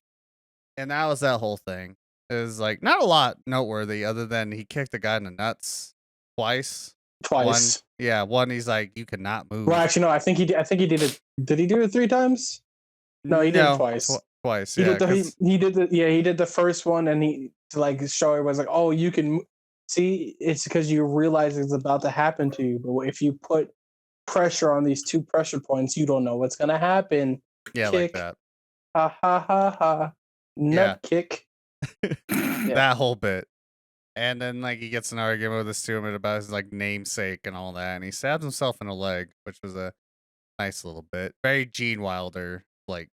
that was that whole thing. It was like not a lot noteworthy other than he kicked a guy in the nuts twice. One he's like, you cannot move. Well, actually, no, I think he did it. Did he do it 3 times? No, he did it twice. Twice. He did the first one, and he to like show everybody like, oh, you can see. It's because you realize it's about to happen to you. But if you put pressure on these 2 pressure points, you don't know what's gonna happen. Yeah, kick. like that. Ha ha ha ha. Nut kick. That whole bit. And then like he gets an argument with his student about his like namesake and all that, and he stabs himself in the leg, which was a nice little bit. Very Gene Wilder like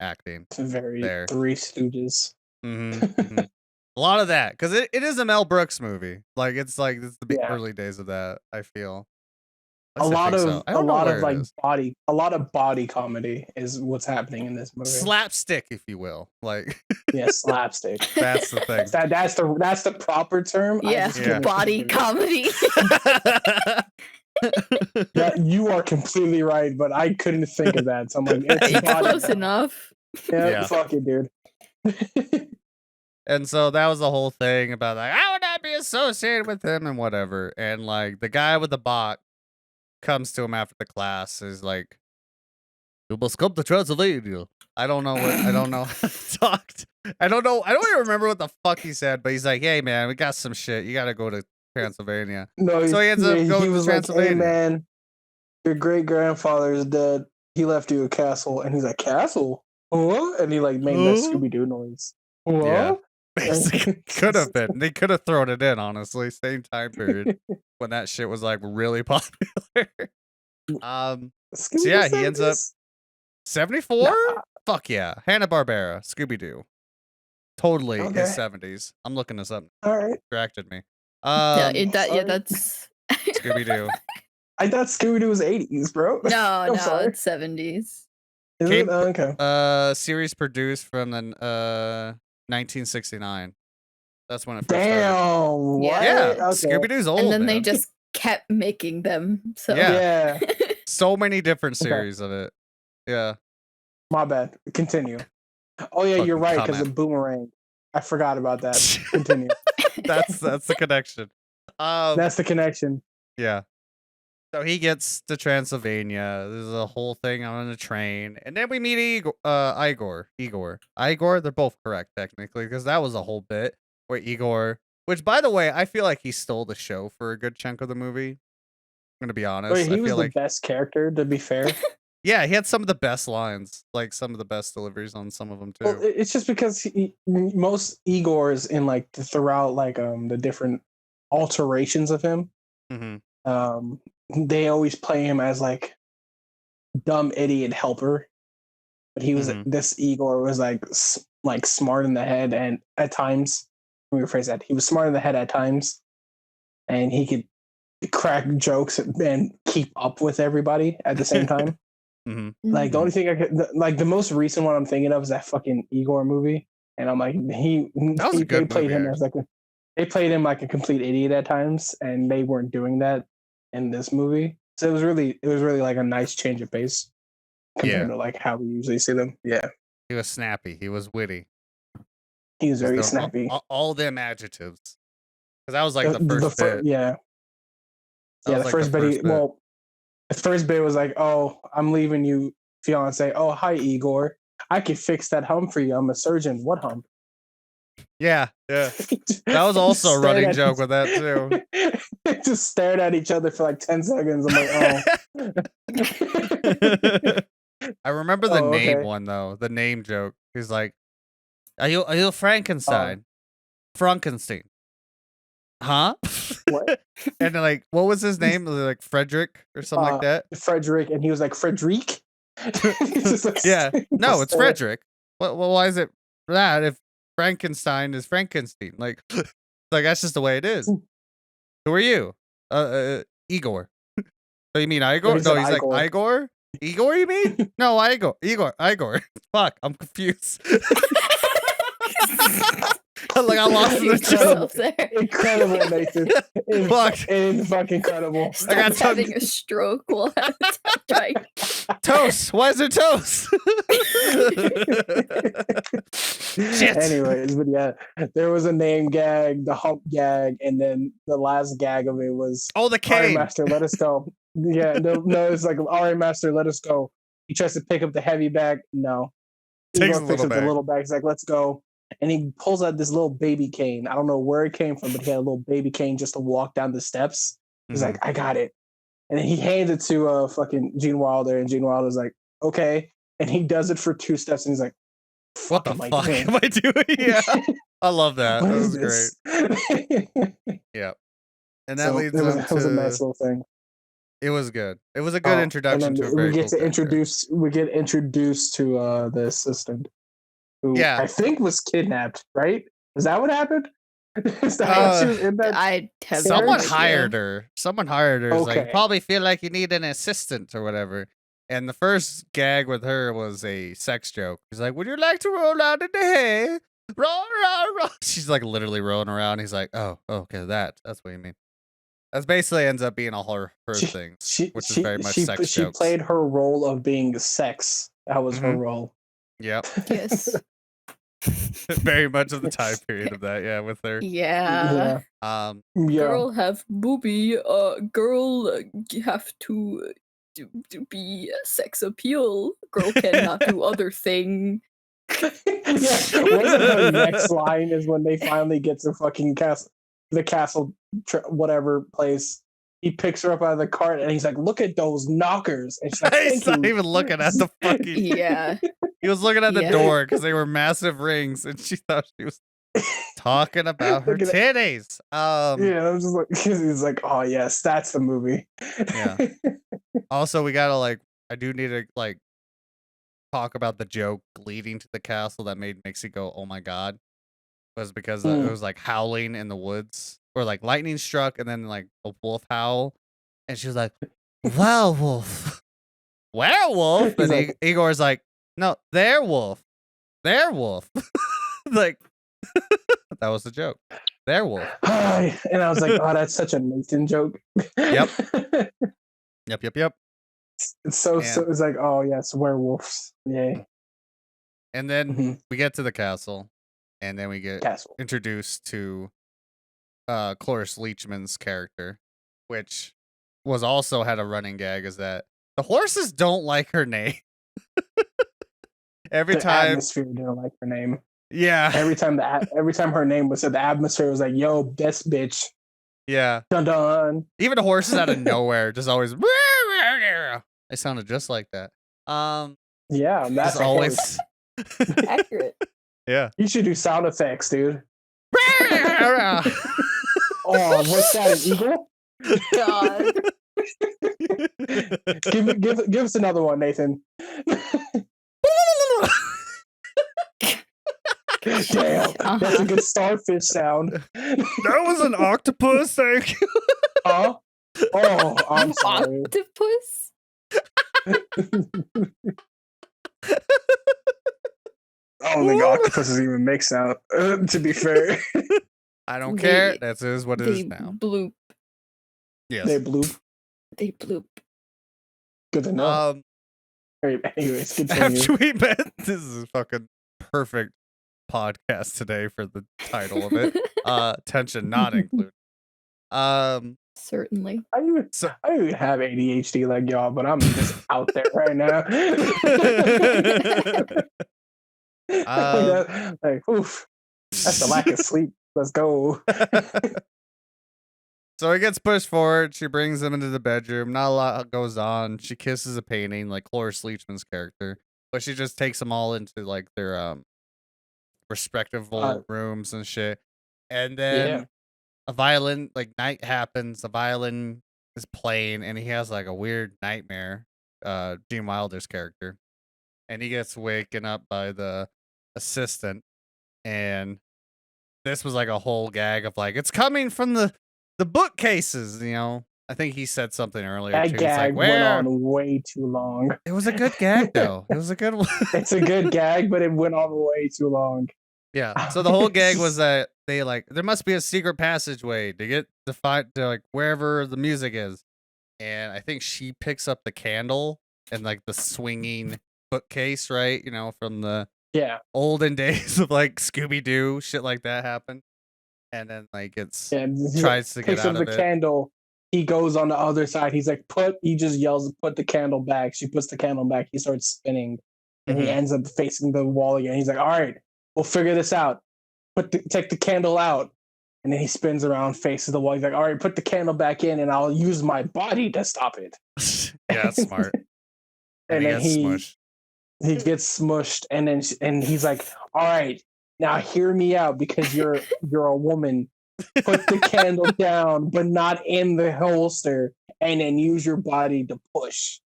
acting. Very there. Three Stooges. A lot of that, because it is a Mel Brooks movie. Like it's the early days of that. I feel a lot of body comedy is what's happening in this movie. Slapstick, if you will. Like slapstick. That's the thing. That's the proper term. Yeah. Body comedy. You are completely right, but I couldn't think of that. So I'm like, it's close enough. Yeah, fuck it, dude. And so that was the whole thing about like, I would not be associated with him and whatever. And like the guy with the box comes to him after the class, is like, you must come to Transylvania. I don't know how he talked. I don't even remember what the fuck he said, but he's like, hey man, we got some shit. You gotta go to Transylvania. No, so he ends up going to Transylvania. Like, hey man, your great grandfather is dead. He left you a castle. And he's like, castle? What? And he like made that Scooby-Doo noise. What? Yeah. Basically, could have been. They could have thrown it in, honestly. Same time period when that shit was like really popular. So yeah, he ends up 74. Nah. Fuck yeah, Hanna-Barbera, Scooby-Doo, totally his 70s. I'm looking this up. All right, distracted me. That's Scooby-Doo. I thought Scooby-Doo was 80s, bro. No, it's 70s. Is it? Oh, okay. Series produced from the 1969. That's when it first started. Damn. What? Yeah, Okay. Scooby Doo's old. And then they man. just kept making them. So Yeah. Yeah. So many different Okay. series of it. Yeah. My bad. Continue. Oh yeah, you're Fucking right because comment. of Boomerang. I forgot about that. Continue. That's the connection. That's the connection. Yeah. So he gets to Transylvania. There's a whole thing on a train, and then we meet Igor. They're both correct technically because that was a whole bit where Igor. Which, by the way, I feel like he stole the show for a good chunk of the movie. I'm gonna be honest. Wait, he I was feel the like best character. To be fair. yeah, he had some of the best lines, like some of the best deliveries on some of them too. Well, it's just because most Igors in like throughout like the different alterations of him, they always play him as like dumb idiot helper, but he was this Igor was like smart in the head and at times. Let me rephrase that. He was smart in the head at times, and he could crack jokes and keep up with everybody at the same time. Like the only thing I could like the most recent one I'm thinking of is that fucking Igor movie, and I'm like they played him as like they played him like a complete idiot at times, and they weren't doing that in this movie. So it was really like a nice change of pace compared to like how we usually see them. Yeah, he was snappy. He was witty. He was very snappy. All them adjectives. Because that was like the first bit. Yeah. Yeah, the first bit. Well, the first bit was like, "Oh, I'm leaving you, fiance. Oh, hi, Igor. I could fix that hump for you. I'm a surgeon. What hump?" Yeah. That was also a running joke with that too. Just stared at each other for like 10 seconds. I'm like, "Oh." I remember the name one though. The name joke. He's like, "Are you Frankenstein? Frankenstein? Huh?" What? And then, like, what was his name? Was it like Frederick or something like that? Frederick, and he was like, "Frederick." Yeah, no, it's Frederick. Well, why is it that if Frankenstein is Frankenstein? Like that's just the way it is. Who are you? Igor. So you mean Igor? No, he's Igor. Like Igor. Igor, you mean? No, Igor. Fuck, I'm confused. Like I lost yourself there. Incredible, Nathan. It's fucking incredible. I got having a stroke while trying. Toast. Why is it toast? Shit. Anyways, but yeah, there was a name gag, the hump gag, and then the last gag of it was the cane. Master, let us go. Yeah, no, it's like all Master, let us go. He tries to pick up the heavy bag. No, takes the little bag. He's like, let's go. And he pulls out this little baby cane. I don't know where it came from, but he had a little baby cane just to walk down the steps. He's like, I got it. And then he hands it to fucking Gene Wilder, and Gene Wilder's like, okay. And he does it for 2 steps, and he's like, what the fuck am I doing? Yeah. I love that. That was great. Yeah. And that leads into... It was a nice little thing. It was good. It was a good introduction to a very cool we get introduced to the assistant. Who I think was kidnapped, right? Is that what happened? Is that what she was in that? Someone hired her. Someone hired her. It's like, you probably feel like you need an assistant or whatever. And the first gag with her was a sex joke. He's like, would you like to roll out in the hay? Roll. She's like literally rolling around. He's like, oh, okay, that's what you mean. That basically ends up being all her things, which is very much sex jokes. She played her role of being sex. That was her role. Yep. Yes. Very much of the time period of that, yeah, with her. Yeah. Girl have booby. Girl have to be sex appeal. Girl cannot do other thing. Yeah. The next line is when they finally get to fucking the castle, whatever place. He picks her up out of the cart and he's like, "Look at those knockers." And she's like, he's not even looking at the fucking. Yeah. He was looking at the door because they were massive rings, and she thought she was talking about her titties. Yeah, I'm just like, he's like, "Oh yes, that's the movie." Yeah. Also, we gotta I do need to talk about the joke leading to the castle that made Mixeyyy go, "Oh my god," was because it was like howling in the woods. Or like lightning struck and then like a wolf howl. And she was like, werewolf. Werewolf? And Igor's like, No, their wolf. Their wolf. Like, that was the joke. Their wolf. And I was like, oh, that's such a Nathan joke. Yep. Yep. It's so it's like, oh yes, werewolves. Yay. And then we get to the castle, and then we get introduced to Cloris Leachman's character, which was also had a running gag, is that the horses don't like her name. Every the time atmosphere didn't like her name. Yeah. Every time her name was said, the atmosphere was like, yo, best bitch. Yeah. Dun dun. Even the horses out of nowhere just always they sounded just like that. Yeah, that's always accurate. Yeah. You should do sound effects, dude. Oh, what's that? An eagle? God. give us another one, Nathan. Damn, that's a good starfish sound. That was an octopus, thank you. Huh? Oh, I'm sorry. Octopus? I don't think octopuses even make sound, to be fair. I don't care. That is what it is now. Bloop. Yes. They bloop. They bloop. Good to know. Anyways, continue. After we met, this is a fucking perfect podcast today for the title of it. Tension not included. Certainly. I don't even have ADHD like y'all, but I'm just out there right now. Like, oof, that's the lack of sleep. Let's go. So he gets pushed forward. She brings him into the bedroom. Not a lot goes on. She kisses a painting, like Cloris Leachman's character, but she just takes them all into like their respective rooms and shit. And then a violin, like night happens. The violin is playing, and he has like a weird nightmare. Gene Wilder's character, and he gets waken up by the assistant, and this was like a whole gag of like, it's coming from the bookcases, you know. I think he said something earlier. That too. gag like, went on way too long. It was a good gag though. It was a good one. It's a good gag, but it went on way too long. Yeah. So the whole gag was that they like, there must be a secret passageway to get to like wherever the music is. And I think she picks up the candle and like the swinging bookcase, right? You know, from the olden days of like Scooby-Doo, shit like that happened. And then like tries to get out of it. Picks up the candle. He goes on the other side. He's like, he just yells, put the candle back. She puts the candle back. He starts spinning. And he ends up facing the wall again. He's like, all right, we'll figure this out. Take the candle out. And then he spins around, faces the wall. He's like, all right, put the candle back in, and I'll use my body to stop it. Yeah, smart. And then he gets smushed, and he's like, all right, now hear me out, because you're a woman. Put the candle down, but not in the holster, and then use your body to push.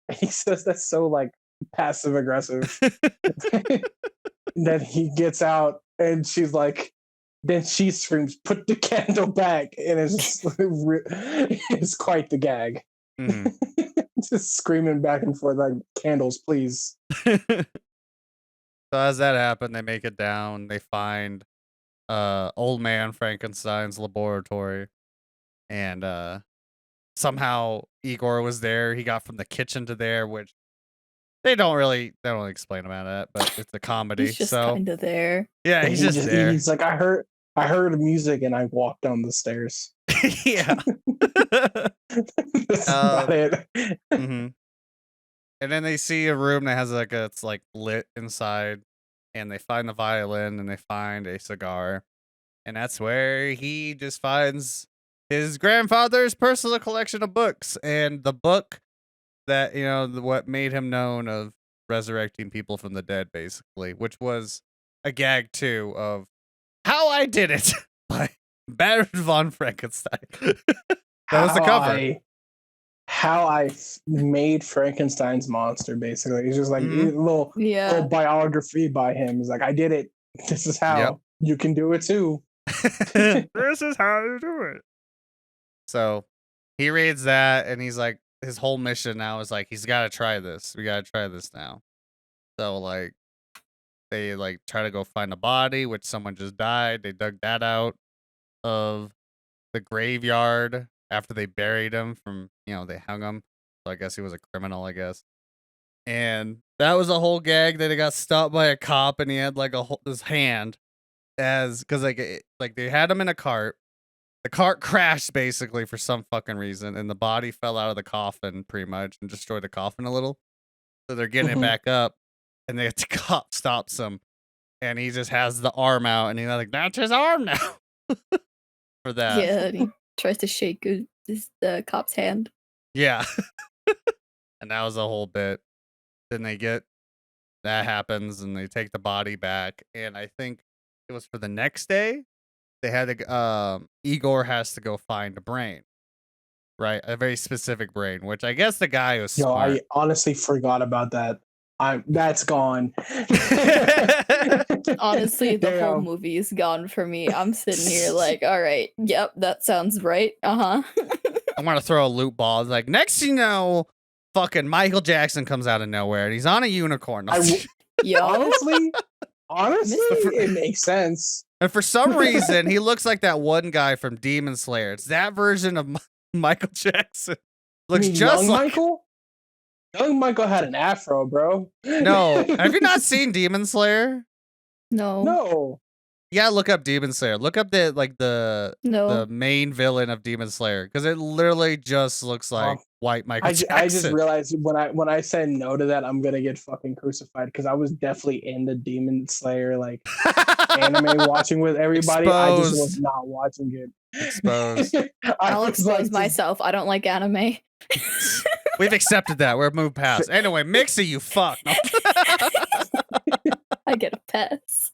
And he says that's so like passive aggressive. Then he gets out, and she's like, then she screams, put the candle back, and it's quite the gag. Just screaming back and forth like, candles, please. So as that happened, they make it down. They find old man Frankenstein's laboratory, and somehow Igor was there. He got from the kitchen to there, which they don't explain about that, but it's a comedy. He's just kind of there. Yeah, he's just there. He's like, I heard music and I walked down the stairs. Yeah. That's about it. And then they see a room that has it's like lit inside, and they find the violin and they find a cigar, and that's where he just finds his grandfather's personal collection of books, and the book that, you know, what made him known of resurrecting people from the dead, basically, which was a gag too of How I Did It by Baron von Frankenstein. That was the cover. How I made Frankenstein's monster, basically. It's just like a little biography by him. It's like, I did it. This is how you can do it too. This is how you do it. So he reads that, and he's like, his whole mission now is like, he's got to try this. We got to try this now. So like they like try to go find a body, which someone just died. They dug that out of the graveyard after they buried him from, they hung him. So I guess he was a criminal, I guess. And that was a whole gag that he got stopped by a cop and he had like this hand because like they had him in a cart. The cart crashed basically for some fucking reason and the body fell out of the coffin pretty much and destroyed the coffin a little. So they're getting it back up and the cop stops him and he just has the arm out and he's like, that's his arm now. For that. Yeah, and he tries to shake the cop's hand. Yeah. And that was a whole bit. Then that happens and they take the body back. And I think it was for the next day, they had to, Igor has to go find a brain. Right? A very specific brain, which I guess the guy was smart. I honestly forgot about that. That's gone. Honestly, the whole movie is gone for me. I'm sitting here like, all right, yep, that sounds right. I'm gonna throw a loot ball. It's like, next you know, fucking Michael Jackson comes out of nowhere and he's on a unicorn. Honestly, it makes sense. And for some reason, he looks like that one guy from Demon Slayer. It's that version of Michael Jackson. Looks just like Michael. Young Michael had an afro, bro. No, have you not seen Demon Slayer? No. Yeah, look up Demon Slayer. Look up the main villain of Demon Slayer because it literally just looks like white Michael Jackson. I just realized when I said no to that, I'm gonna get fucking crucified because I was definitely in the Demon Slayer like anime watching with everybody. I just was not watching it. Exposed. I'll expose myself. I don't like anime. We've accepted that. We're moved past. Anyway, Mixeyyy, you fuck. I get a pass.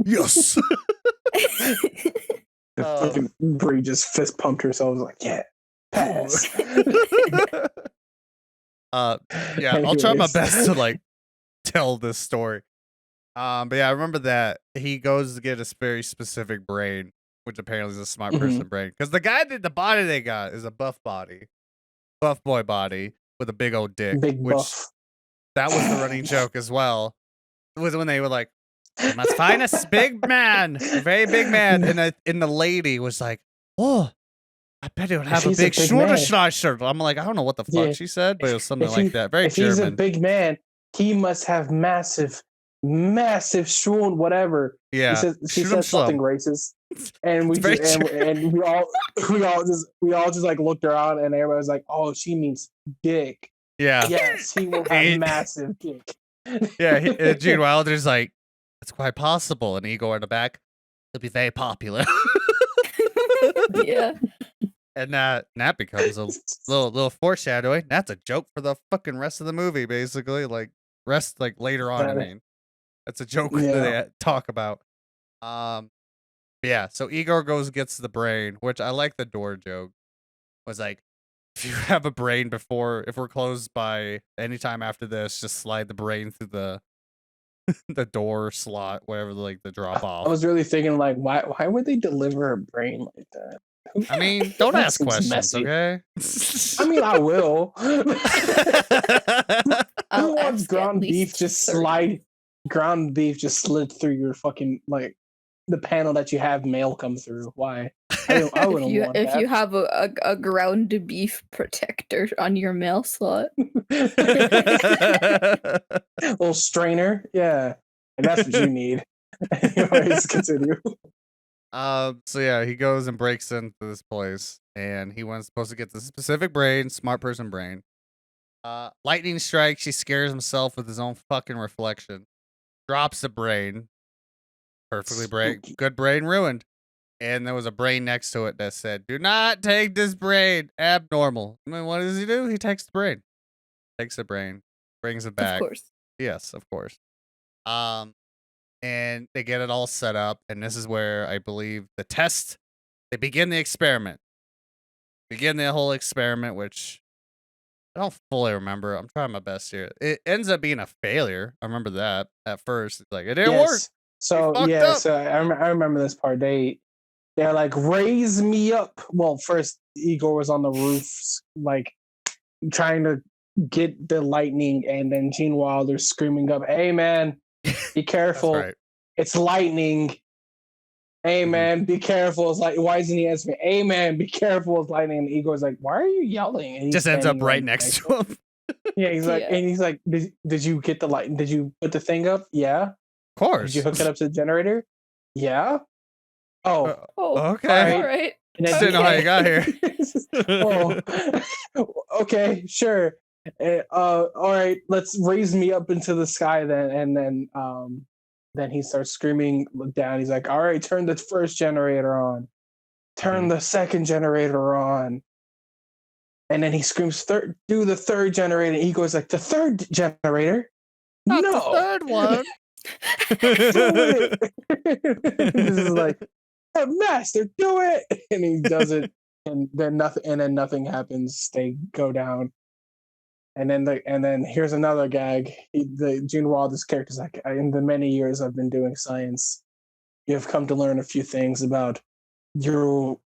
Yes. Bree just fist pumped herself. Was like, yeah, pass. Yeah, I'll try my best to like tell this story. But yeah, I remember that he goes to get a very specific brain, which apparently is a smart person brain. Because the guy that the body they got is a buff boy body with a big old dick. That was the running joke as well. It was when they were like, "You must find a big man, a very big man," and the lady was like, "Oh, I bet it would have a big Schnorderschleicher." I'm like, I don't know what the fuck she said, but it was something like that. Very German. If he's a big man, he must have massive Schwund, whatever. Yeah, she said something racist, and we all just like looked around, and everybody was like, "Oh, she means dick." Yeah. Yes, he will have massive dick. Yeah, Gene Wilder's like, it's quite possible, and Igor in the back, he'll be very popular. Yeah. And that becomes a little foreshadowing. That's a joke for the fucking rest of the movie, basically. Like later on. I mean, that's a joke that they talk about. Yeah. So Igor gets the brain, which I like. The door joke was like, if you have a brain if we're closed by any time after this, just slide the brain through the door slot, whatever, like the drop off. I was really thinking, like, why would they deliver a brain like that? I mean, don't ask questions, messy. Okay? I mean, I will. Who wants ground beef just slid through your fucking, like, the panel that you have mail come through? Why? I wouldn't want that. If you have a ground beef protector on your mail slot. Little strainer. Yeah. And that's what you need. Anyways, continue. So yeah, he goes and breaks into this place, and he was supposed to get the specific brain, smart person brain. Lightning strikes. He scares himself with his own fucking reflection. Drops the brain. Good brain ruined. And there was a brain next to it that said, "Do not take this brain. Abnormal." I mean, what does he do? He takes the brain. Takes the brain, brings it back. Of course. Yes, of course. And they get it all set up, and this is where I believe they begin the experiment. Begin the whole experiment, which I don't fully remember. I'm trying my best here. It ends up being a failure. I remember that at first. It's like, it didn't work. So I remember this part. They're like, raise me up. Well, first Igor was on the roof, like trying to get the lightning, and then Gene Wilder's screaming up, "Hey man, be careful! That's right. It's lightning! Hey Mhm. man, be careful! It's like, why isn't he answering? Hey man, be careful! It's lightning!" And Igor's like, "Why are you yelling?" And he's Just ends up standing right next to him. Yeah, he's like, Yeah. and he's like, did you get the light? Did you put the thing up? Yeah. Of Did you course. hook it up to the generator? Yeah. Oh, Oh, Okay. all right. and Just then didn't know how you got here. oh, okay, sure. All right, let's raise me up into the sky then, and then he starts screaming down. He's like, all right, turn the first generator on, turn the second generator on, and then he screams, do the third generator. And he goes like, the third generator? Not No, the third one. do it. This is like, oh, master, do it, and he does it, and then nothing happens. They go down, and then here's another gag. The Gene Wilder's character's like, in the many years I've been doing science, you have come to learn a few things about your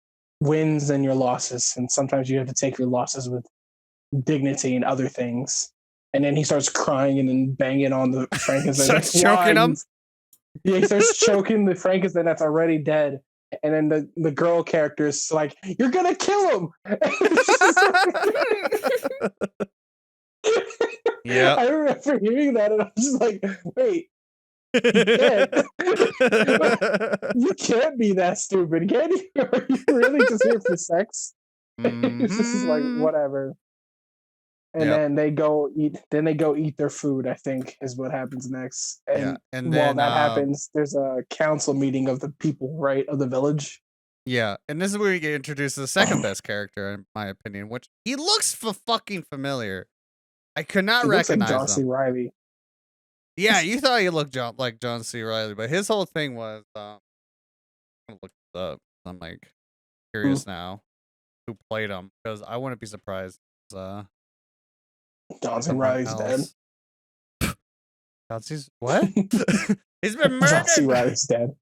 wins and your losses, and sometimes you have to take your losses with dignity and other things. And then he starts crying and then banging on the Frankenstein. Starts choking him. Yeah, he starts choking the Frankenstein that's already dead. And then the girl character is like, "You're gonna kill him!" Yeah. I remember hearing that, and I was just like, "Wait, dead? You can't be that stupid, can you? Are you really just here for sex?" It's just like, whatever. And then they go eat. Then they go eat their food, I think, is what happens next. And, and while then that happens, there's a council meeting of the people, right, of the village. yeah, and this is where we get introduced to the second best character, in my opinion, which he looks fucking familiar. I could not He looks like recognize John C. him. Riley. Yeah, you thought he looked like John C. Riley, but his whole thing was I'm gonna look this up. I'm like curious now who played him, because I wouldn't be surprised. John C. Someone Riley's dead. else. John C's what? He's been John C. murdered. Riley's dead.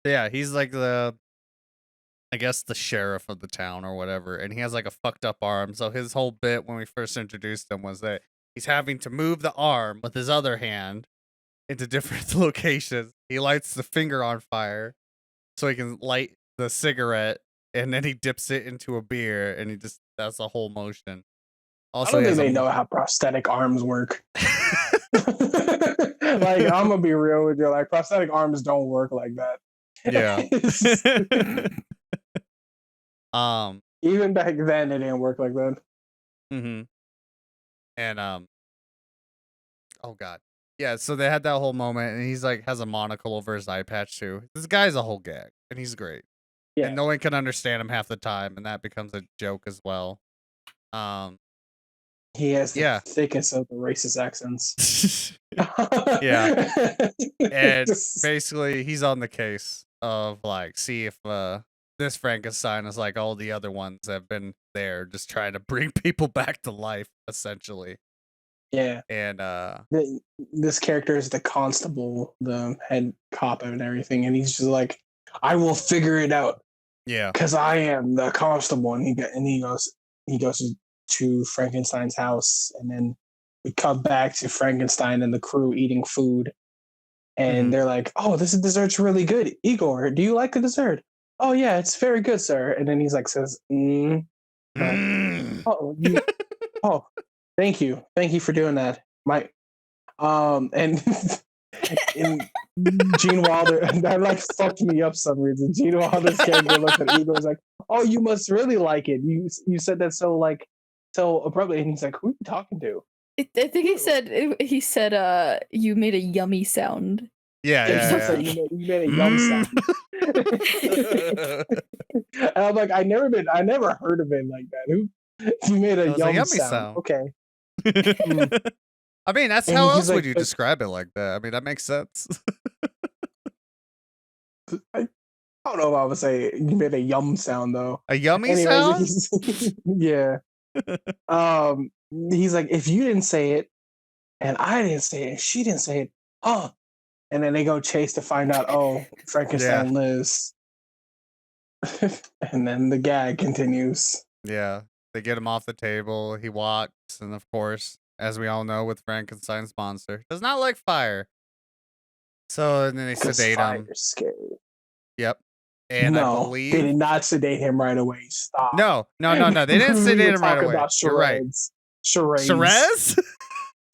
Yeah, he's like I guess the sheriff of the town or whatever, and he has like a fucked up arm. So his whole bit when we first introduced him was that he's having to move the arm with his other hand into different locations. He lights the finger on fire so he can light the cigarette, and then he dips it into a beer, and that's the whole motion. Also, I don't think they know how prosthetic arms work. Like, I'm gonna be real with you. Like, prosthetic arms don't work like that. Yeah. Even back then, it didn't work like that. Mm-hmm. And oh god, yeah. So they had that whole moment, and he's like has a monocle over his eye patch too. This guy's a whole gag, and he's great. Yeah. And no one can understand him half the time, and that becomes a joke as well. He has the thickest of the racist accents. Yeah. And basically, he's on the case of like, see if this Frankenstein is like all the other ones that have been there, just trying to bring people back to life, essentially. Yeah. And this character is the constable, the head cop and everything, and he's just like, "I will figure it out." Yeah. Because I am the constable, and he goes to Frankenstein's house, and then we come back to Frankenstein and the crew eating food, and they're like, "Oh, this dessert's really good. Igor, do you like the dessert?" "Oh yeah, it's very good, sir." And then he's like, says, "Oh, thank you for doing that." And Gene Wilder, that like fucked me up some reason. Gene Wilder's character looks at Igor, is like, "Oh, you must really like it. You said that so abruptly." And he's like, "Who are you talking to?" I think he said you made a yummy sound. Yeah. You made a yum sound. And I'm like, I never heard of it like that. You made a yummy sound. Okay. I mean, that's how else would you describe it like that? I mean, that makes sense. I don't know if I would say you made a yum sound though. A yummy sound? Yeah. He's like, if you didn't say it, and I didn't say it, and she didn't say it, and then they go chase to find out, Frankenstein lives. And then the gag continues. Yeah. They get him off the table. He walks, and of course, as we all know, with Frankenstein's monster, does not like fire. So and then they Because sedate him. fire's scary. Yep. And I No, believe they did not sedate him right away. Stop. no. They didn't We sedate were him right talking away. about You're right. Charades. Charades?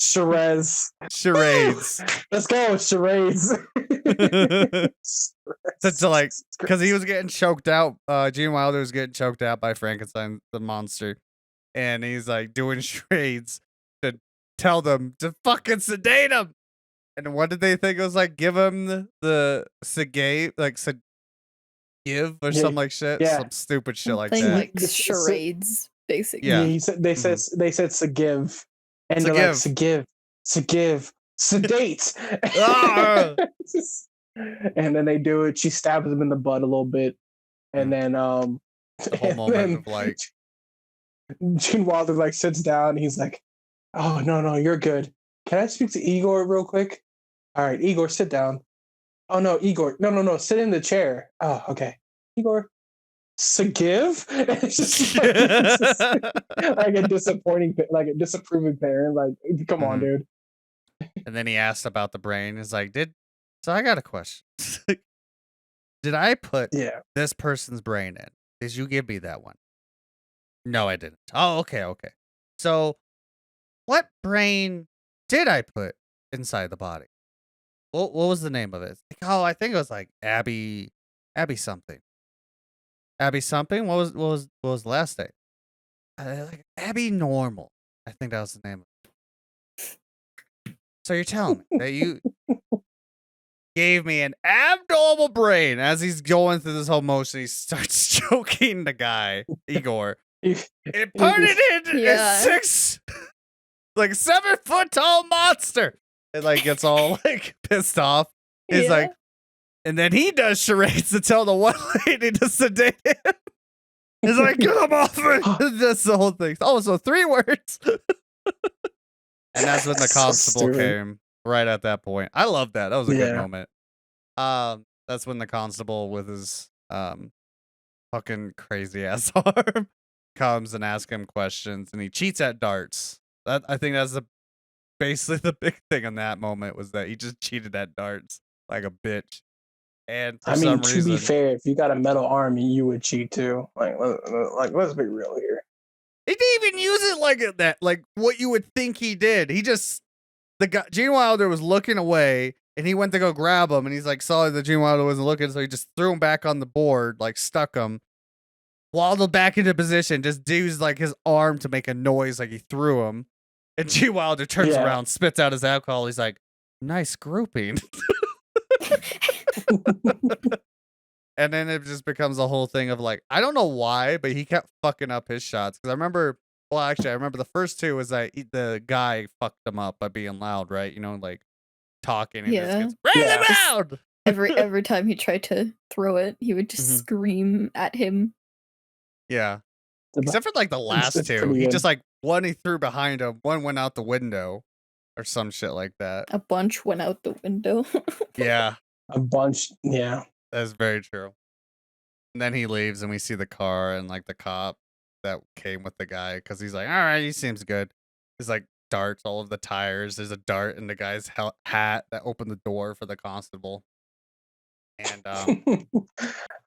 Charades. Charades. Let's go, charades. So like, because he was getting choked out. Gene Wilder was getting choked out by Frankenstein the monster, and he's like doing charades to tell them to fucking sedate him. And what did they think it was like? Give him the sedate, like give or some like shit, some stupid shit like Something that. like charades, basically. Yeah. They said give, and they're like give, sedate. Ah! And then they do it. She stabs him in the butt a little bit, and then the whole moment of like Gene Wilder like sits down. And he's like, "Oh no, you're good. Can I speak to Igor real quick?" All right, Igor, sit down. Oh no, Igor, no, sit in the chair. Oh, okay, Igor. Give? It's just like a disapproving parent. Like, come on, dude. And then he asked about the brain. He's like, so I got a question. Did I put this person's brain in? Did you give me that one? No, I didn't. Oh, okay. So what brain did I put inside the body? What was the name of it? Like, oh, I think it was like Abby something. Abby something? What was the last name? Like Abby Normal. I think that was the name of it. So you're telling me that you gave me an abnormal brain. As he's going through this whole motion, he starts choking the guy, Igor. It put it in a 7 foot tall monster. It like gets all like pissed off. He's like, and then he does charades to tell the one lady to sedate him. He's like, get him off me. That's the whole thing. Oh, so 3 words. And that's when the constable came right at that point. I love that. That was a good moment. That's when the constable with his fucking crazy ass arm comes and asks him questions, and he cheats at darts. I think that's basically the big thing in that moment was that he just cheated at darts like a bitch. And for some reason, to be fair, if you got a metal arm, you would cheat too. Like let's be real here. He didn't even use it like that, like what you would think he did. He just Gene Wilder was looking away, and he went to go grab him, and he's like saw that Gene Wilder wasn't looking, so he just threw him back on the board, like stuck him, waddled back into position, just used like his arm to make a noise, like he threw him. And Gene Wilder turns around, spits out his alcohol. He's like, "Nice grouping." And then it just becomes a whole thing of like, I don't know why, but he kept fucking up his shots. Because I remember the first 2 was that the guy fucked him up by being loud, right? You know, like talking and just gets really loud. Every time he tried to throw it, he would just scream at him. Yeah. Except for like the last 2. He just like one he threw behind him, one went out the window or some shit like that. A bunch went out the window. Yeah. A bunch, yeah. That's very true. And then he leaves, and we see the car and like the cop that came with the guy because he's like, all right, he seems good. He's like darts all of the tires. There's a dart in the guy's hat that opened the door for the constable. And I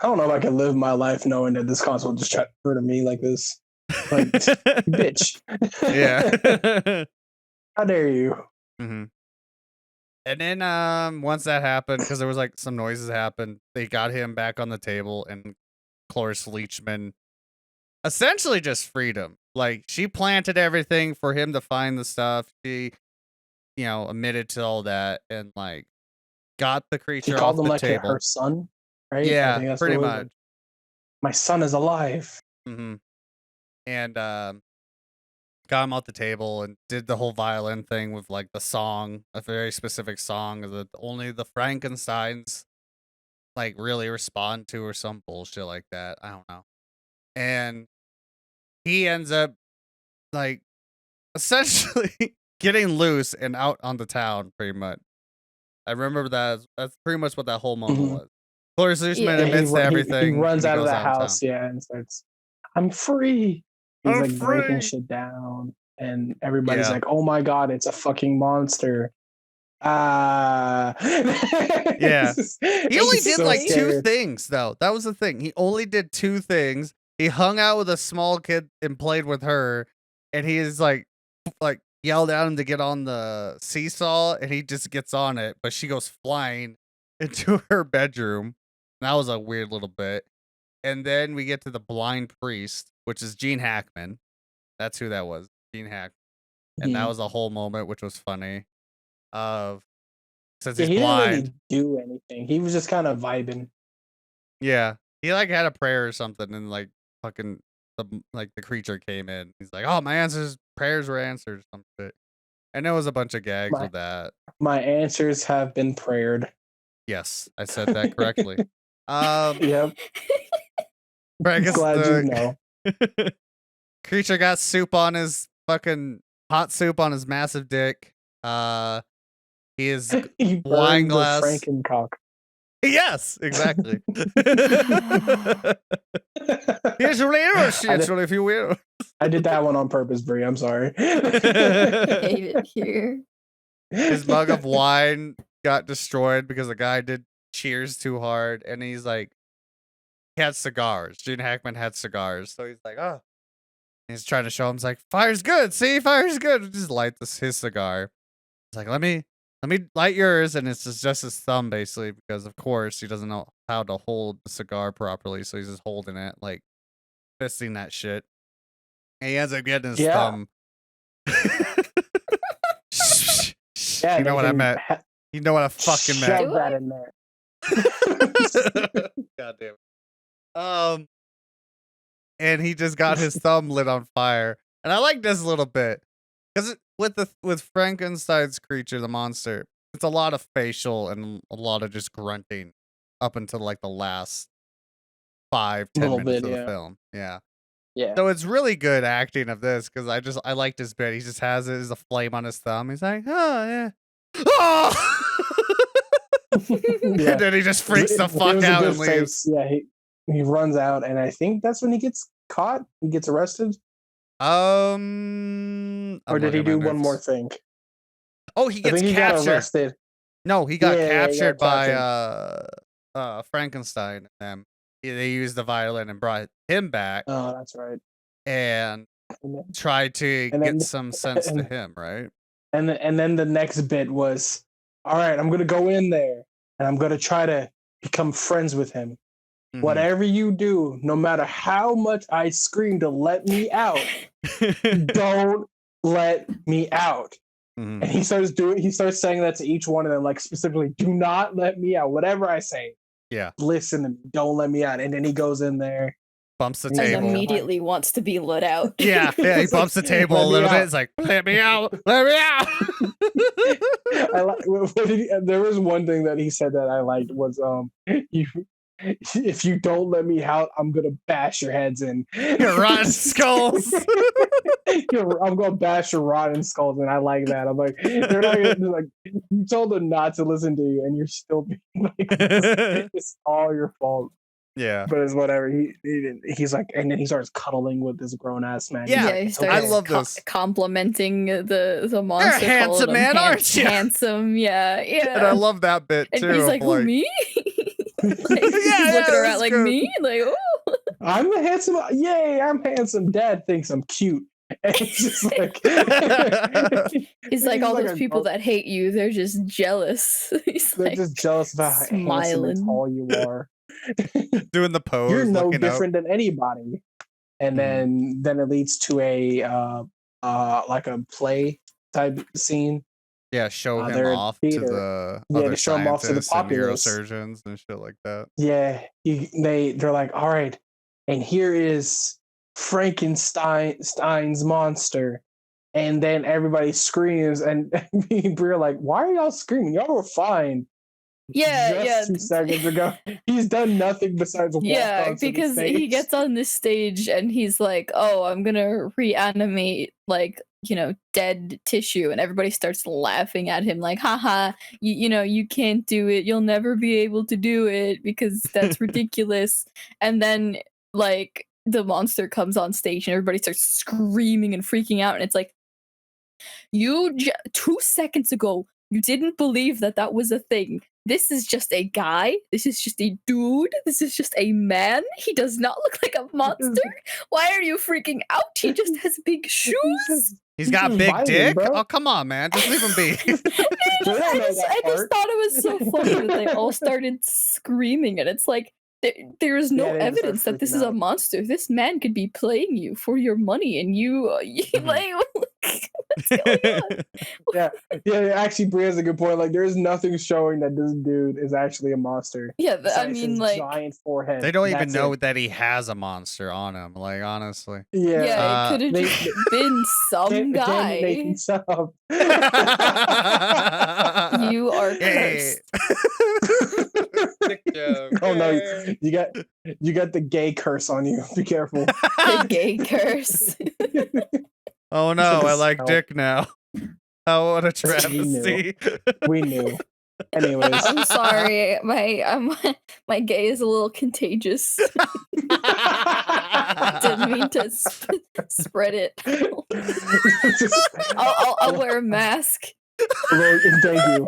don't know if I can live my life knowing that this constable just tried to murder me like this. Like, bitch. Yeah. How dare you? Mm-hmm. And then once that happened, because there was like some noises happened, they got him back on the table, and Cloris Leachman essentially just freed him. Like, she planted everything for him to find the stuff. She, admitted to all that and like got the creature off the like table. Her son, right? Yeah, pretty much. My son is alive. Mm-hmm. And got him off the table and did the whole violin thing with like the song, a very specific song that only the Frankensteins like really respond to, or some bullshit like that. I don't know. And he ends up like essentially getting loose and out on the town pretty much. I remember that's pretty much what that whole moment was. Cloris Leachman admits to everything. He runs out of the house, and starts, I'm free. He's I'm like breaking free. shit down, and everybody's Yeah. like, "Oh my god, it's a fucking monster!" Yeah. He only did like two things, though. That was the thing. He only did two things. He hung out with a small kid and played with her, and he is like yelled at him to get on the seesaw, and he just gets on it, but she goes flying into her bedroom. That was a weird little bit. And then we get to the blind priest, which is Gene Hackman. That's who that was, Gene Hackman. And that was a whole moment, which was funny. Since he's he blind, didn't really do anything. He was just kind of vibing. yeah, he like had a prayer or something, and like fucking the creature came in. He's like, "Oh, my prayers were answered," some shit. And there was a bunch of gags with that. My answers have been prayered. Yes, I said that correctly. Yep. Glad you know. Creature got soup on his fucking hot soup on his massive dick. He is wine glass. Frankencock. Yes, exactly. Here's a little shit, if you will. I did that one on purpose, Bree. I'm sorry. Hate it here. His mug of wine got destroyed because the guy did cheers too hard, and he's like, he had cigars. Gene Hackman had cigars, so he's like, oh. He's trying to show him, he's like, fire's good. See, fire's good. Just light his cigar. He's like, let me light yours, and it's just his thumb, basically, because of course he doesn't know how to hold the cigar properly, so he's just holding it, like fisting that shit. And he ends up getting his thumb. Yeah, you know what I meant. You know what I fucking meant. Shove that in there. God damn it. And he just got his thumb lit on fire. And I like this a little bit. Because with Frankenstein's creature, the monster, it's a lot of facial and a lot of just grunting up until like the last 5-10 minutes of the film. Yeah. Yeah. So it's really good acting of this because I liked his bit. He just has it as a flame on his thumb. He's like, oh yeah. Oh! And then he just freaks the fuck out and leaves. Yeah, he runs out, and I think that's when he gets caught. He gets arrested. Or did he do one more thing? Oh, he gets captured. Got arrested. No, he got captured by Frankenstein and them. They used the violin and brought him back. Oh, that's right. And tried to get some sense to him, right? And then the next bit was, all right, I'm gonna go in there and I'm gonna try to become friends with him. Mm-hmm. Whatever you do, no matter how much I scream to let me out, don't let me out. Mm-hmm. And he starts saying that to each one of them, like specifically, do not let me out. Whatever I say. Yeah. Listen to me. Don't let me out. And then he goes in there. Bumps the table. And immediately wants to be let out. Yeah, he bumps the table a little bit. It's like, let me out. Let me out. There was one thing that he said that I liked was, if you don't let me out, I'm going to bash your heads in. Your rotten skulls. I'm going to bash your rotten skulls. And I like that. I'm like, they're not gonna, like, you told them not to listen to you and you're still being like, it's all your fault. Yeah. But it's whatever. He's like, and then he starts cuddling with this grown ass man. Yeah, he starts I love this. Complimenting the monster. You're a handsome man, aren't you? Handsome, yeah. And I love that bit too. And he's like, who, me? Like, he's looking around like, me? Like, oh. I'm the handsome. Yay, I'm handsome. Dad thinks I'm cute. And it's just like, he's like, all those people that hate you, they're just jealous. They're just jealous about how handsome and tall you are. Doing the pose. You're no different than anybody. And then it leads to a like a play type scene. Yeah, show him off to the other scientists and neurosurgeons and shit like that. Yeah, they're like, all right, and here is Frankenstein's monster. And then everybody screams, and me and Brie are like, why are y'all screaming? Y'all were fine. Yeah, 2 seconds ago. He's done nothing besides walk onto because the stage. he gets on this stage and he's like, oh, I'm gonna reanimate, like, dead tissue, and everybody starts laughing at him like, haha, you can't do it, you'll never be able to do it because that's ridiculous. And then like the monster comes on stage and everybody starts screaming and freaking out, and it's like, 2 seconds ago you didn't believe that was a thing. This is just a guy. This is just a dude. This is just a man. He does not look like a monster. Why are you freaking out? He just has big shoes. He's got a big vibing, dick. bro. Oh, come on, man. Just leave him be. I just thought it was so funny that they all started screaming, and it's like, there is no evidence that this is a monster. This man could be playing you for your money, and you like, what's going on? Yeah. Actually, Bree has a good point. Like, there's nothing showing that this dude is actually a monster. Yeah, I mean, his like, giant forehead. They don't even That's know it. that he has a monster on him. Like, honestly. Yeah, it could have just been some guy. You are cursed. Oh no, you got the gay curse on you. Be careful. The gay curse. Oh no, I like dick now. Oh, what a travesty. We knew. Anyways, I'm sorry. My gay is a little contagious. Didn't mean to spread it. I'll wear a mask. Well, thank you.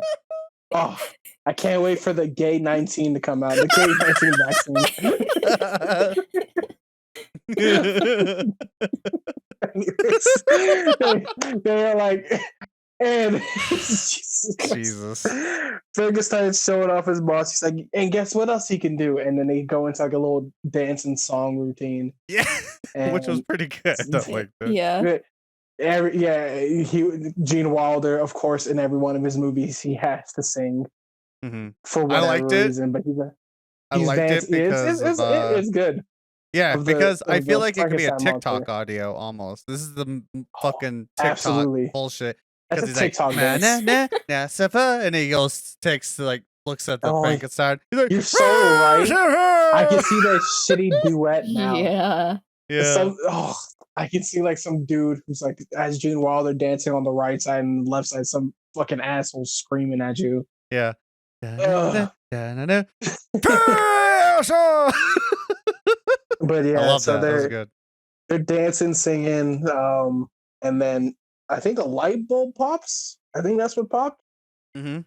Oh, I can't wait for the gay 19 to come out. The gay 19 vaccine. They're like, and Jesus. Frankenstein's showing off his boss. He's like, and guess what else he can do? And then they go into like a little dance and song routine. Yeah, which was pretty good. I like that. Yeah. Gene Wilder, of course, in every one of his movies, he has to sing for whatever reason. But I liked it because it's good. Yeah, because I feel like it could be a TikTok audio almost. This is the fucking TikTok bullshit. Because he's TikTok like, and he goes, looks at the Frankenstein. He's like, you're so right. I can see that shitty duet now. Yeah. I can see like some dude who's like as Gene Wilder dancing on the right side and the left side, some fucking asshole screaming at you. Yeah. But yeah, I love so that. That was good. They're dancing, singing, and then I think a light bulb pops. I think that's what popped. Mm-hmm.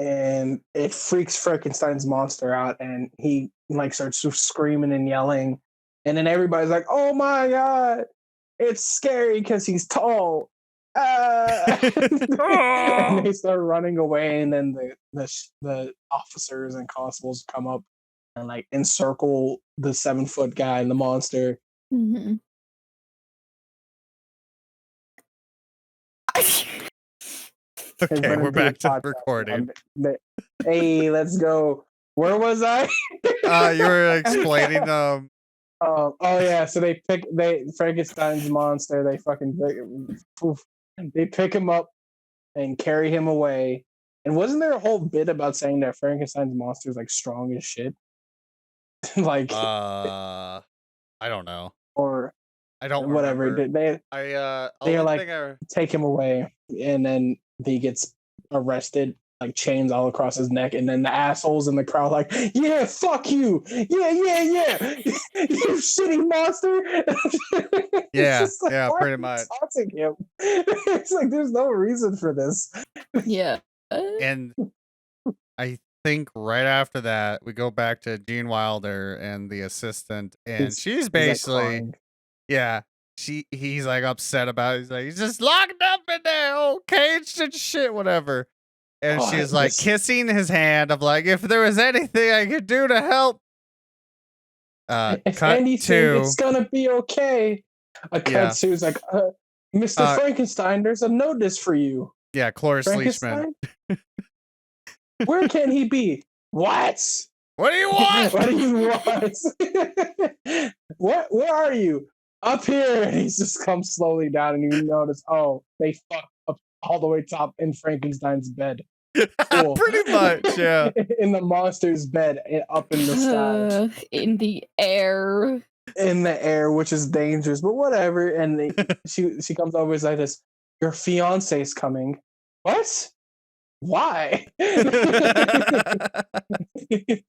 And it freaks Frankenstein's monster out, and he like starts screaming and yelling, and then everybody's like, "Oh my god, it's scary because he's tall." And they start running away, and then the officers and constables come up and like encircle the 7-foot guy and the monster. Mm-hmm. Okay, we're back to recording. Hey, let's go. Where was I? You were explaining oh yeah, so they Frankenstein's monster, they pick him up and carry him away. And wasn't there a whole bit about saying that Frankenstein's monster is like strong as shit? Like I don't know. Or I don't whatever. remember. They're like take him away, and then he gets arrested, like chains all across his neck, and then the assholes in the crowd like, yeah, fuck you, yeah, you shitty monster. Yeah, like, pretty much. Him? It's like there's no reason for this. Yeah. And I think right after that we go back to Gene Wilder and the assistant, and she's basically he's like upset about it. He's like, he's just locked up in there, oh, caged and shit, whatever. And she's like kissing his hand of like, if there was anything I could do to help. If anything, it's gonna be okay. A cut to is like, Mr. Frankenstein, there's a notice for you. Yeah, Cloris Leachman. Where can he be? What? What do you want? What do you want? Where are you? Up here. And he just comes slowly down, and you notice, they fucked up all the way top in Frankenstein's bed. Cool. Pretty much, yeah. In the monster's bed, up in the sky. In the air. In the air, which is dangerous, but whatever. And she comes over and is like this, your fiance's coming. What? Why?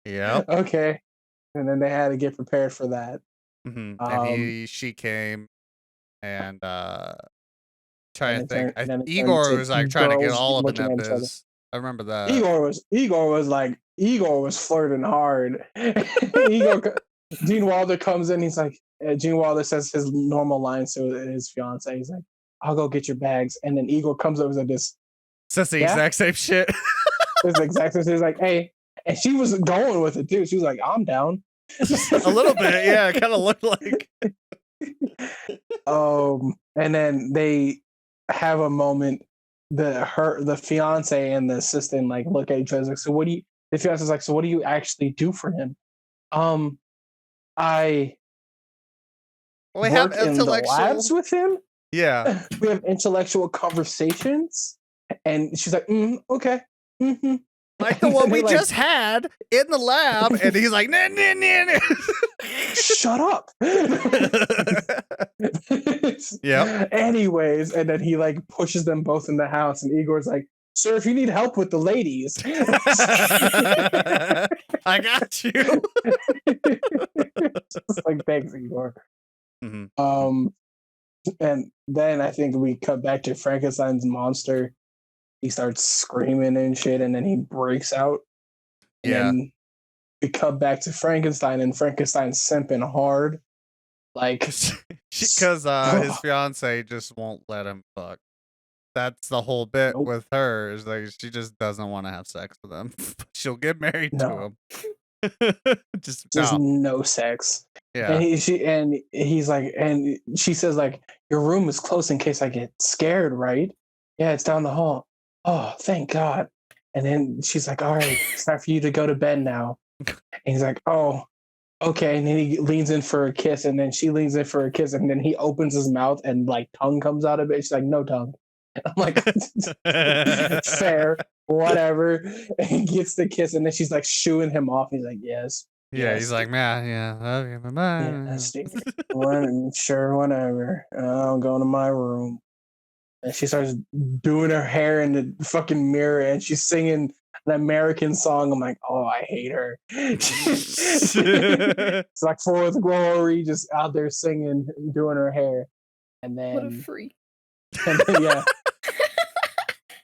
Yeah. Okay. And then they had to get prepared for that. And she came and trying to and think. then it turned Igor to was like trying to get girls all up in looking that at each other. biz. I remember that. Igor was flirting hard. Gene Wilder comes in. He's like, Gene Wilder says his normal lines to his fiance. He's like, "I'll go get your bags," and then Igor comes over and this. Says the exact same shit. It's the exact same. He's like, "Hey," and she was going with it too. She was like, "I'm down." A little bit, yeah. It kind of looked like. And then they have a moment. The fiance and the assistant like look at each other like, so what do you? The fiance's like, so what do you actually do for him? I we have work in the labs with him. Yeah, we have intellectual conversations, and she's like, okay. Mm-hmm. Like the one we just had in the lab, and he's like, nah, nah, nah, nah. Shut up. Yeah. Anyways, and then he like pushes them both in the house, and Igor's like, "Sir, if you need help with the ladies, I got you." Just like, thanks, Igor. And then I think we cut back to Frankenstein's monster. He starts screaming and shit, and then he breaks out. And then we cut back to Frankenstein, and Frankenstein's simping hard. Like, because his fiance just won't let him fuck. That's the whole bit with her, is like she just doesn't want to have sex with him. She'll get married to him. just no sex. Yeah. And he's like, and she says like, your room is close in case I get scared, right? Yeah, it's down the hall. Oh, thank God. And then she's like, all right, it's time for you to go to bed now. And he's like, oh, okay. And then he leans in for a kiss, and then she leans in for a kiss, and then he opens his mouth and like tongue comes out of it. She's like, no tongue. And I'm like, fair, whatever. And he gets the kiss, and then she's like shooing him off. He's like, yes. Yeah, he's like, man, yeah, okay, bye-bye. Yeah, sure, whatever. I'll go to my room. And she starts doing her hair in the fucking mirror, and she's singing an American song. I'm like, oh, I hate her. It's like Fourth Glory, just out there singing, doing her hair. And then what a freak. And then, yeah.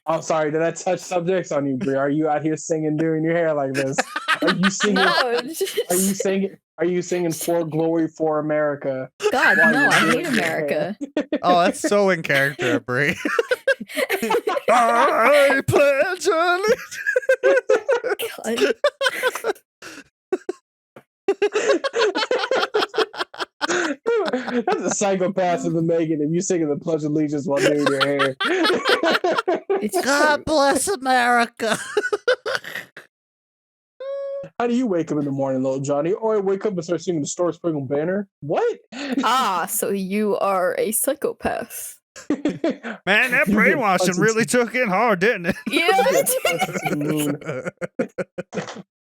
I'm sorry, did I touch subjects on you, Bree? Are you out here singing, doing your hair like this? Are you singing? No. Are you singing "For Glory for America"? God, no! I hate America. Oh, that's so in character, Bree. I pledge allegiance. That's a psychopath in the making. If you singing the Pledge of Allegiance while doing your hair. God bless America. How do you wake up in the morning, little Johnny? Or I wake up and start singing the Star Spangled Banner? What? So you are a psychopath. Man, that brainwashing really took in hard, didn't it? Yeah,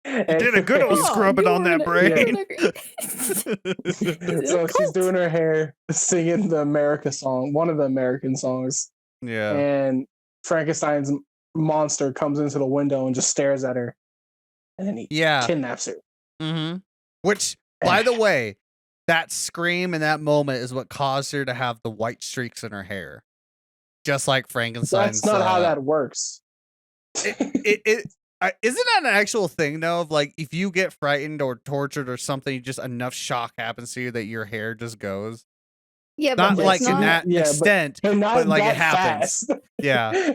it did a good old scrubbing on that brain. So she's doing her hair, singing the America song, one of the American songs. Yeah. And Frankenstein's monster comes into the window and just stares at her. And then he kidnaps her. Mm-hmm. Which, by the way, that scream in that moment is what caused her to have the white streaks in her hair. Just like Frankenstein's. That's not how that works. Isn't that an actual thing, though? Of like, if you get frightened or tortured or something, just enough shock happens to you that your hair just goes. Yeah, not but like in that extent, but like that it happens. Fast. Yeah.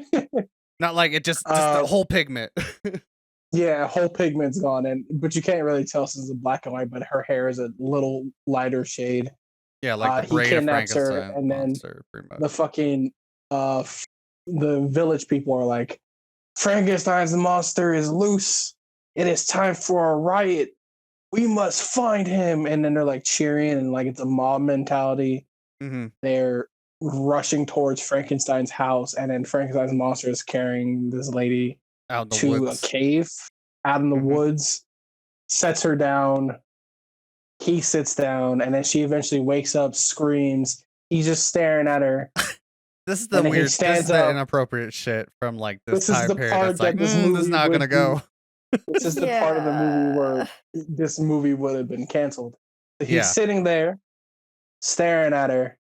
Not like it just the whole pigment. Yeah, whole pigment's gone, but you can't really tell since it's black and white. But her hair is a little lighter shade. Yeah, like the braid he of kidnaps her, and then the fucking the village people are like, Frankenstein's monster is loose. It is time for a riot. We must find him. And then they're like cheering, and like it's a mob mentality. Mm-hmm. They're rushing towards Frankenstein's house, and then Frankenstein's monster is carrying this lady out in the to woods. a cave out in the woods, sets her down. He sits down, and then she eventually wakes up, screams. He's just staring at her. This is the weird, this is the inappropriate shit from like this time period. It's like, this is not gonna go. This is the part of the movie where this movie would have been canceled. He's sitting there, staring at her.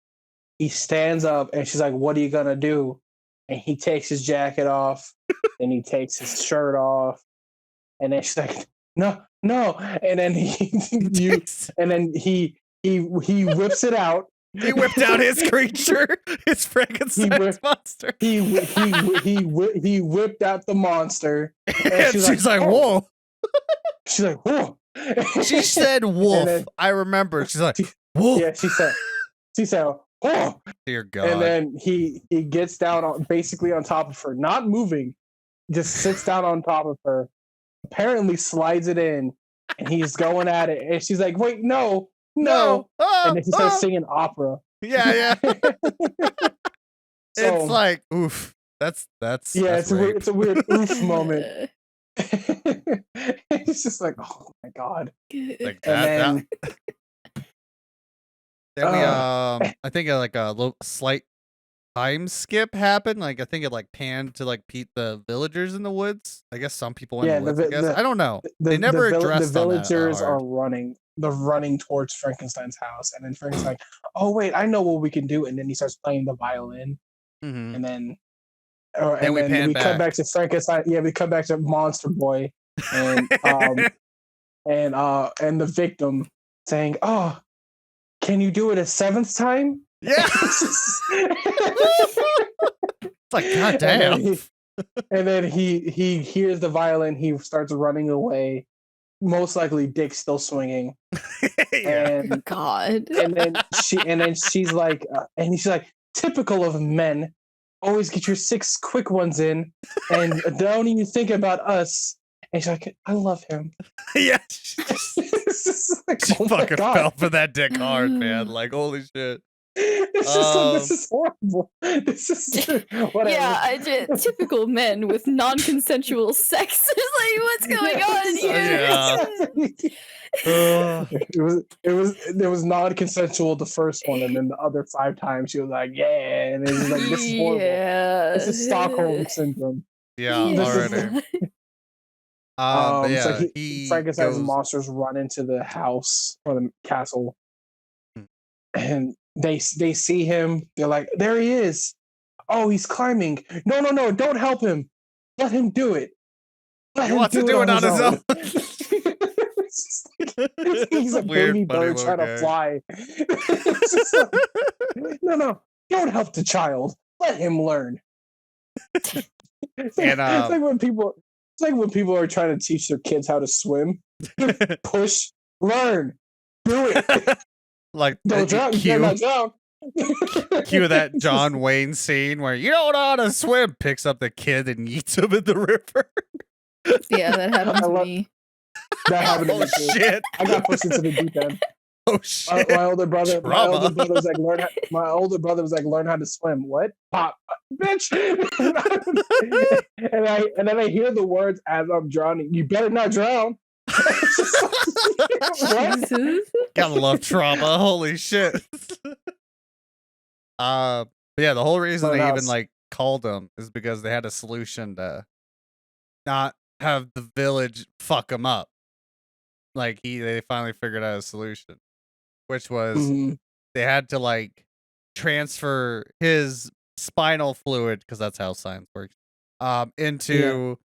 He stands up and she's like, "What are you gonna do?" And he takes his jacket off, and he takes his shirt off, and then she's like, "No, no!" And then he whips it out. He whipped out his creature, his Frankenstein monster. He whipped out the monster, and she's like, "Whoa!" She's like, "Whoa!" She said, "Wolf." Then, I remember. She's like, "Wolf." Yeah, she said, "Oh." Dear God. And then he gets down basically on top of her, not moving, just sits down on top of her, apparently slides it in, and he's going at it. And she's like, "Wait, no." Oh, and then he starts singing opera. Yeah. So, it's like, oof. That's it's a weird oof moment. It's just like, oh my God. Like and that. Then we I think like a little slight time skip happened. Like I think it like panned to like the villagers in the woods. I guess some people in the woods. I guess I don't know. They never addressed the villagers on that are running. They're running towards Frankenstein's house, and then Frankenstein's like, "Oh wait, I know what we can do." And then he starts playing the violin, and then we come back to Frankenstein. Yeah, we come back to Monster Boy, and and the victim saying, "Oh, can you do it a seventh time?" Yeah. It's like, God damn. And then he hears the violin. He starts running away. Most likely, Dick's still swinging. And God. And then she's like, typical of men. Always get your 6 quick ones in, and don't even think about us. And she's like, I love him. Yeah. It's just like, She oh my fucking God. fell for that dick hard, man. Like, holy shit. It's just like, this is horrible. This is whatever. Yeah, typical men with non-consensual sex. It's like, what's going on here? It was non-consensual the first one, and then the other 5 times she was like, yeah, and it was like, this is horrible. This is Stockholm syndrome. Yeah, already. So Frankenstein's monsters run into the house or the castle, and they see him. They're like, there he is. Oh, he's climbing. No, don't help him. Let him do it. He wants to do it on his own. He's a baby bird trying to fly. Like, no, don't help the child. Let him learn. It's like when people are trying to teach their kids how to swim. Push, learn, do it. Like, don't drown. You cannot drown. Cue that John Wayne scene where you don't know how to swim, picks up the kid and yeets him in the river. Yeah, that happened to me. That happened to me too. Shit. I got pushed into the deep end. Oh shit. My older brother was like, learn how to swim. What? Pop, bitch. and then I hear the words as I'm drowning. You better not drown. What? Gotta love trauma. Holy shit. But yeah, the whole reason they even like called them is because they had a solution to not have the village fuck them up. Like they finally figured out a solution, which was they had to like transfer his spinal fluid, because that's how science works, into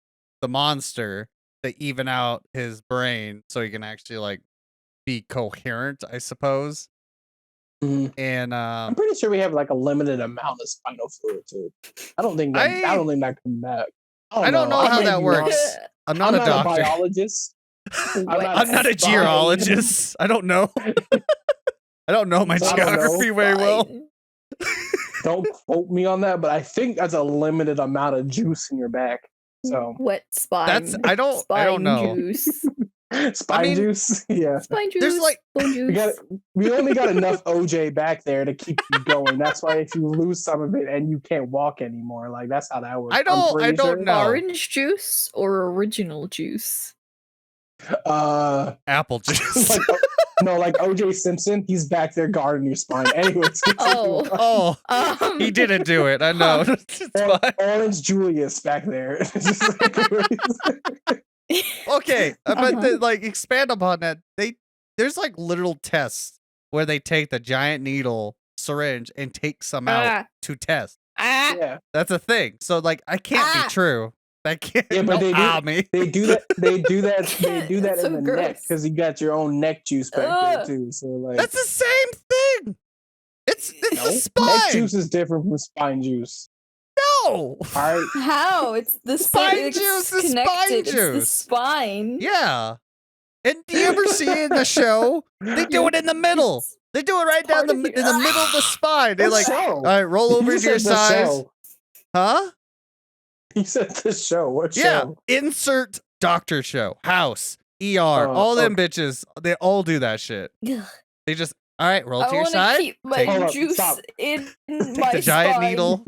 the monster to even out his brain so he can actually like be coherent, I suppose. And I'm pretty sure we have like a limited amount of spinal fluid too. I don't think that can back. I don't know how that works. I'm not a doctor. A biologist. I'm not a geologist. I don't know. I don't know my geography very well. Don't quote me on that, but I think that's a limited amount of juice in your back. So wet spine. I don't know. Juice. Spine juice. Yeah. Spine juice. There's like bone juice. We only got enough OJ back there to keep you going. That's why if you lose some of it and you can't walk anymore, like that's how that works. I don't know. Orange juice or original juice? Apple juice. Like OJ Simpson, he's back there guarding your spine. Anyways. He didn't do it. I know. Orange Julius back there. Okay, but like expand upon that. There's like literal tests where they take the giant needle syringe and take some out to test. Yeah. That's a thing. So like, I can't be true. That can't. Yeah, but me. they do that. They do that It's in so the neck gross. because you got your own neck juice back there too. So like, That's the same thing. It's the no, spine. neck juice is different from spine juice. No. All right. How? It's the Spine it's juice is connected. spine It's the juice. spine. Yeah. And do you ever see in the show? They do it in the middle. They do it right down in the middle of the spine. They like, all right, roll over to your size. Huh? He said the show. What Yeah. show? Insert doctor show. House. ER. All them bitches. They all do that shit. Ugh. They just, all right, roll to your I want side. to keep my Hold up, juice stop. in Take my the giant spine. needle.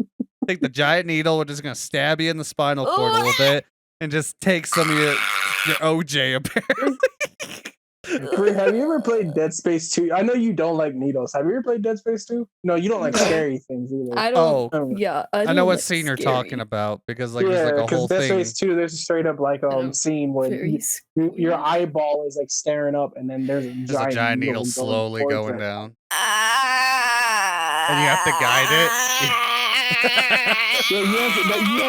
Take the giant needle. We're just gonna stab you in the spinal cord a little bit, and just take some of your OJ apparently. Bree, have you ever played Dead Space 2? I know you don't like needles. Have you ever played Dead Space 2? No, you don't like scary things either. I don't. Oh, Yeah, I know don't what like scene you're scary. talking about because like there's Yeah, like a because whole Dead thing. Space 2, there's a straight up like don't scene where Very your eyeball is like staring up, and then there's a giant needle going slowly towards going it. down, and you have to guide it. Yeah, you have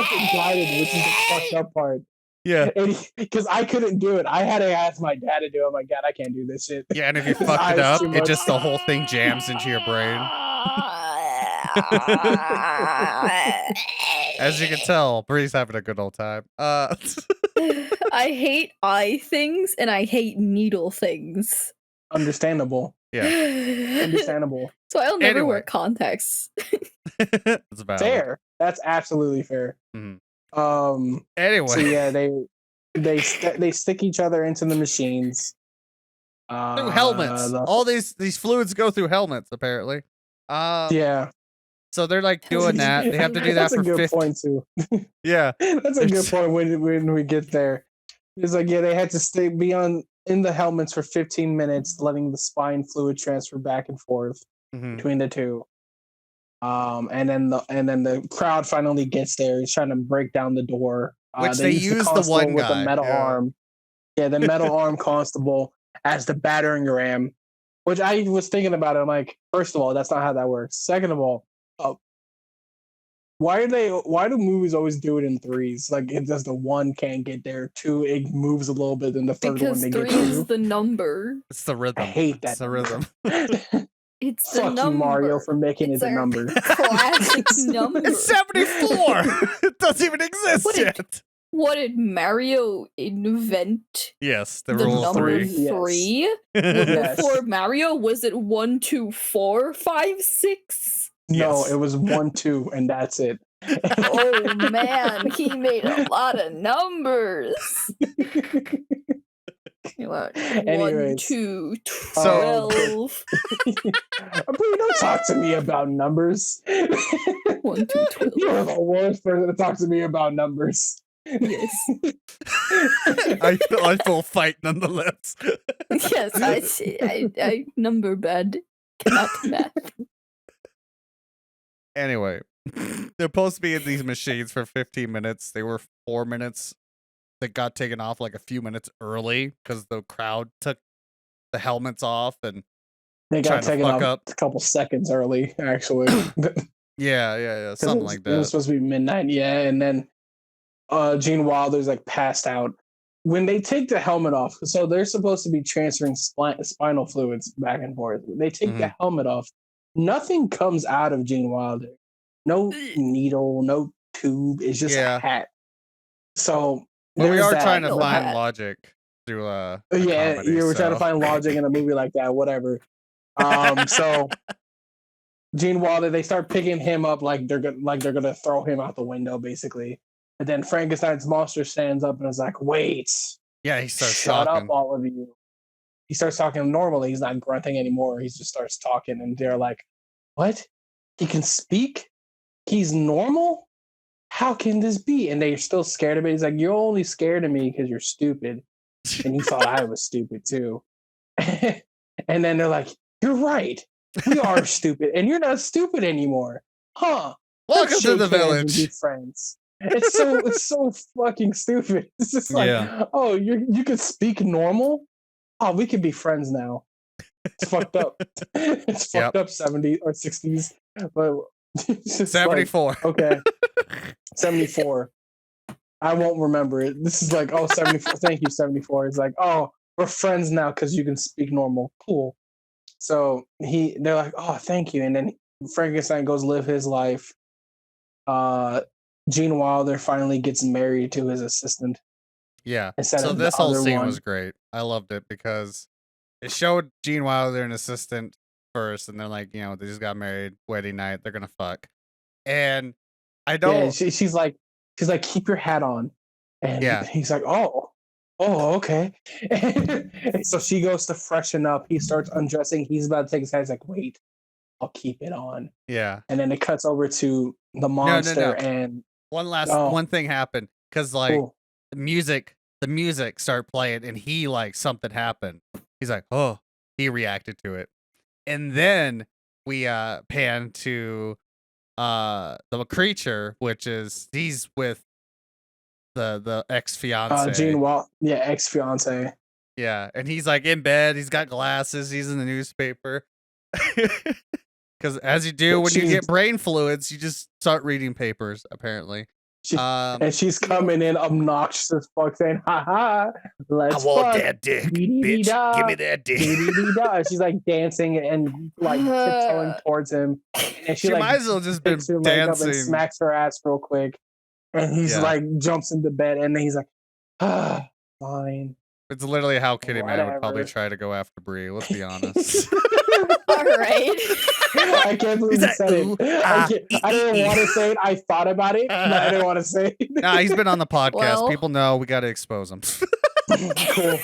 to guide it, which is the fucked up part. Yeah, because I couldn't do it. I had to ask my dad to do it. I'm like, Dad, I can't do this shit. yeah, and if you His fucked it eyes up, too it much. just the whole thing jams into your brain. As you can tell, Bree's having a good old time. I hate eye things and I hate needle things. Understandable. Yeah, Understandable. So I'll never Anyway. wear contacts. it's valid. Fair. That's absolutely fair. Mhm. Anyway, so Anyway, yeah, they stick each other into the machines. through helmets. All these fluids go through helmets apparently. Yeah. So they're like doing that. They have to do that That's for a good 50. point too. Yeah. That's a good point when we get there. It's like, yeah, they had to be in the helmets for 15 minutes, letting the spine fluid transfer back and forth between the two. And then the crowd finally gets there. He's trying to break down the door. Which they use the one with guy. the metal arm. Yeah, the metal arm constable as the battering ram. Which I was thinking about it. I'm like, first of all, that's not how that works. Second of all, why do movies always do it in threes? Like, it does the one can't get there, two it moves a little bit, then the third Because one they get 3 is two. the number. It's the rhythm. I hate that. It's the rhythm. It's the Fuck number. you, Mario, for making It's it the our number. classic number. It's 74. It doesn't even exist What yet. What did Mario invent? Yes, the The rule of number 3. 3? Yes. Before Mario, was it 1, 2, 4, 5, 6? No, Yes. it was 1, 2, and that's it. Oh man, he made a lot of numbers. What? 1, Anyways. 2, So- 12. Please don't talk to me about numbers. 1, 2, 12. You're the worst person to talk to me about numbers. Yes. I feel fight nonetheless. Yes, I number bad. Cannot math. Anyway, they're supposed to be in these machines for 15 minutes. They were 4 minutes. They got taken off like a few minutes early because the crowd took the helmets off and They trying got to taken fuck off up. a couple seconds early, actually. Yeah, something like It was that. supposed to be midnight, yeah. And then Gene Wilder's like passed out. When they take the helmet off, so they're supposed to be transferring spinal fluids back and forth. They take the helmet off. Nothing comes out of Gene Wilder. No needle, no tube. It's just a hat. So But we there's are that. trying to No find hat. logic through Yeah, comedy, you were trying to so- find logic in a movie like that, whatever. So Gene Wilder, they start picking him up like they're gonna throw him out the window, basically. And then Frankenstein's monster stands up and is like, "Wait, Yeah, he starts shut talking. up, all of you." He starts talking normally. He's not grunting anymore. He just starts talking, and they're like, "What? He can speak? He's normal? How can this be?" And they're still scared of it. He's like, "You're only scared of me because you're stupid." And he thought I was stupid too. And then they're like, "You're right. We are stupid, and you're not stupid anymore, huh? Welcome Let's to the shake hands and village. be friends." It's so fucking stupid. It's just like, Yeah. oh, you can speak normal. Oh, we can be friends now. It's fucked up. It's fucked up 70s or 60s. But it's just 74. Like, okay. 74. I won't remember it. This is like, oh, 74. Thank you, 74. It's like, oh, we're friends now because you can speak normal. Cool. So they're like, oh, thank you. And then Frankenstein goes live his life. Gene Wilder finally gets married to his assistant. Yeah. Instead So of this the whole other scene one. was great. I loved it because it showed Gene Wilder and assistant first, and they're like, they just got married, wedding night, they're gonna fuck. And I don't. Yeah, she's like, keep your hat on, and he's like, oh, okay. And so she goes to freshen up. He starts undressing. He's about to take his hat. He's like, wait, I'll keep it on. Yeah. And then it cuts over to the monster. And one thing happened because like the music started playing, and he like something happened. He's like, oh, he reacted to it, and then we pan to the creature, which is he's with the ex-fiance. Ex-fiance. Yeah, and he's like in bed, he's got glasses, he's in the newspaper. Because as you do when you get brain fluids, you just start reading papers, apparently. And she's coming in obnoxious as fuck, saying, "Ha, let's I want fuck. that dick, bitch. Give me that dick." She's like dancing and like tiptoeing towards him, and she like might as well just been picks her leg up and dancing. smacks her ass real quick, and he's like jumps into bed, and then he's like, fine. It's literally how Kitty Man would probably try to go after Bree. Let's be honest. All right. I can't believe he said it. I didn't want to say it. I thought about it, but I didn't want to say it. Nah, he's been on the podcast. Well. People know we got to expose him. Cool.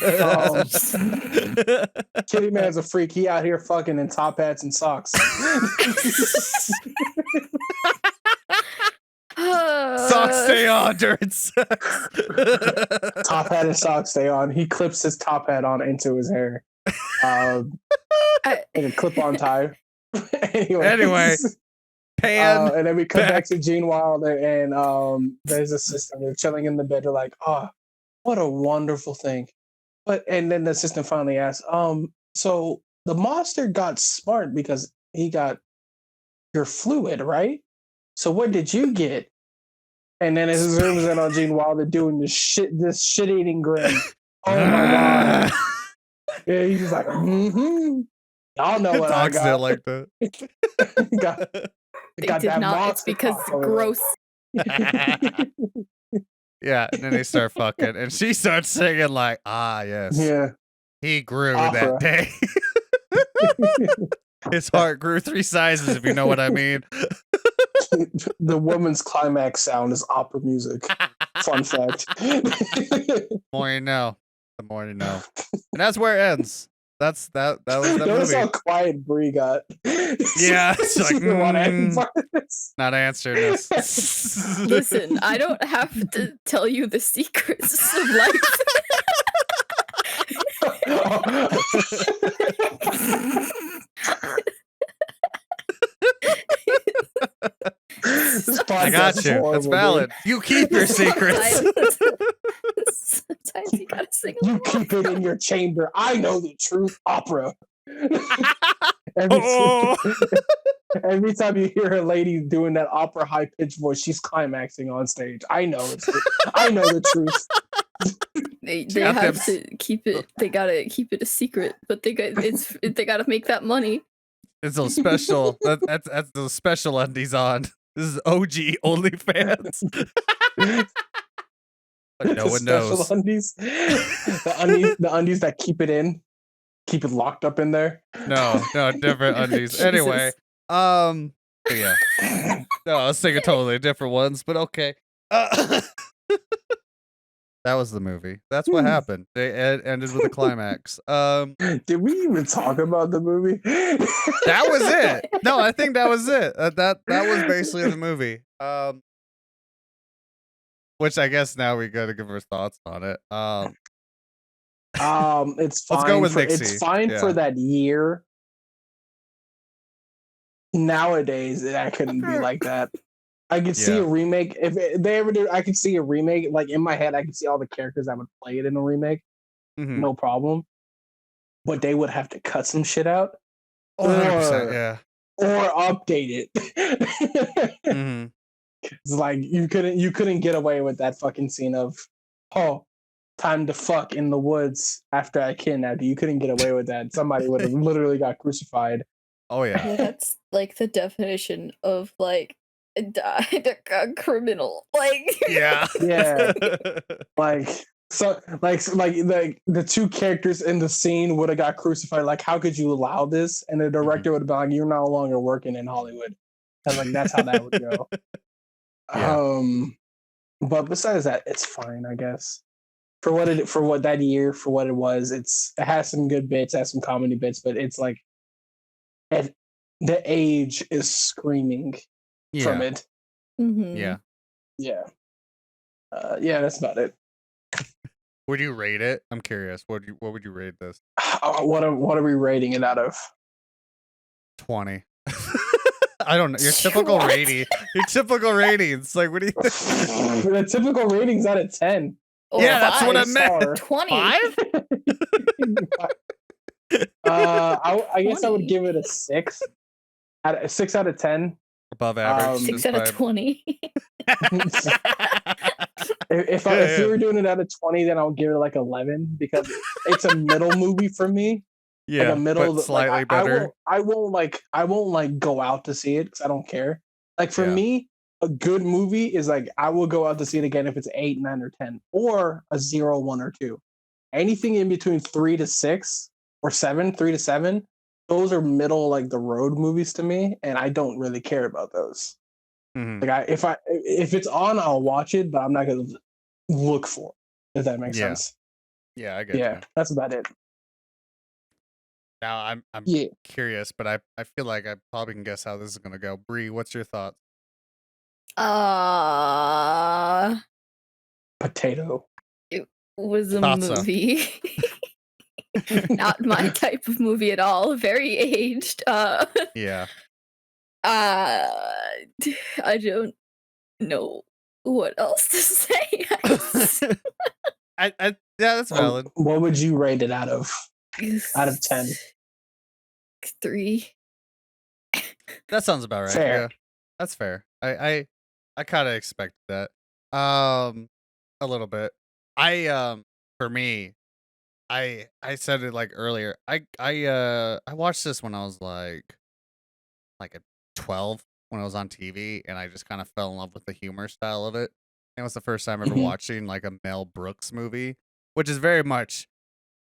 Kitty Man's a freak. He out here fucking in top hats and socks. Socks stay on during sex. Top hat and socks stay on. He clips his top hat on into his hair. Like a clip-on tie. Anyway, pan. and then we come back to Gene Wilder and there's a system. They're chilling in the bed. They're like, oh, what a wonderful thing. And then the assistant finally asks, so the monster got smart because he got your fluid, right? So what did you get? And then it zooms in on Gene Wilder doing this shit-eating grin. Oh my god. Yeah, he's just like, Y'all know what I got. Dogs like that. They did not. It's because it's gross. Yeah, and then they start fucking, and she starts singing like, yes. Yeah. He grew that day. His heart grew 3 sizes, if you know what I mean. The woman's climax sound is opera music. Fun fact. The more you know. The more you know. And that's where it ends. That was the movie. Notice how quiet Bree got. Yeah, it's like, not answering this. Listen, I don't have to tell you the secrets of life. I got you. It's valid. You keep your secrets. Sometimes you gotta sing. You keep it in your chamber. I know the truth. Opera. Every time you hear a lady doing that opera high pitched voice, she's climaxing on stage. I know it's. I know the truth. They have to keep it. They gotta keep it a secret, but they gotta make that money. It's a special. That's the special undies on. This is OG OnlyFans. But no one knows. Undies. The undies that keep it locked up in there. No, different undies. Anyway, yeah. No, I was thinking totally different ones, but okay. That was the movie. That's what happened. They ended with a climax. Did we even talk about the movie? That was it. No, I think that was it. That was basically the movie. Which I guess now we got to give our thoughts on it. It's fine. Let's go with Mixeyyy. It's fine for that year. Nowadays, that couldn't be like that. I could see a remake. If they ever do, I could see a remake. Like in my head, I could see all the characters that would play it in a remake. No problem. but they would have to cut some shit out 100%, yeah. or update it. Mm-hmm. It's like you couldn't get away with that fucking scene of, oh, time to fuck in the woods after I kidnapped you. You couldn't get away with that. Somebody would have literally got crucified. Oh yeah. That's like the definition of like a criminal. Like Yeah. Yeah. Like the two characters in the scene would have got crucified. Like, how could you allow this? And the director would have been like, "You're no longer working in Hollywood." And like that's how that would go. Yeah. But besides that, it's fine, I guess. For what it was, it has some good bits, has some comedy bits, but it's like the age is screaming from it. Mhm. Yeah. Yeah. Yeah, that's about it. Would you rate it? I'm curious. What would you rate this? What are we rating it out of? 20. I don't know. Your typical What? rating. Your typical ratings. Like, what do you think? The typical rating's out of 10. Or Yeah, that's what I 5. meant. 20. 5? I guess I would 20. give it a 6. 6 out of 10. Above average. 6 out of 20. If you were doing it out of 20, then I'll give it like 11 because it's a middle movie for me. Yeah, like a middle, but slightly better. I won't go out to see it because I don't care. Like for me, a good movie is like I will go out to see it again if it's 8, 9, or 10, or a 0, 1, or 2. Anything in between 3 to 6 or 7, 3 to 7, those are middle like the road movies to me, and I don't really care about those. Mm-hmm. Like if it's on, I'll watch it, but I'm not gonna look for it. If that makes sense. Yeah, I get you. That's about it. Now I'm curious, but I feel like I probably can guess how this is gonna go. Bree, what's your thoughts? Potato. It was a Thought so. movie. Not my type of movie at all. Very aged. Yeah. I don't know what else to say. Yeah, that's valid. What would you rate it out of? Out of 10. 3. That sounds about right. Fair. Yeah, that's fair. I kind of expected that. A little bit. For me, I said it like earlier. I watched this when I was like a 12 when I was on TV, and I just kind of fell in love with the humor style of it. It was the first time ever watching like a Mel Brooks movie, which is very much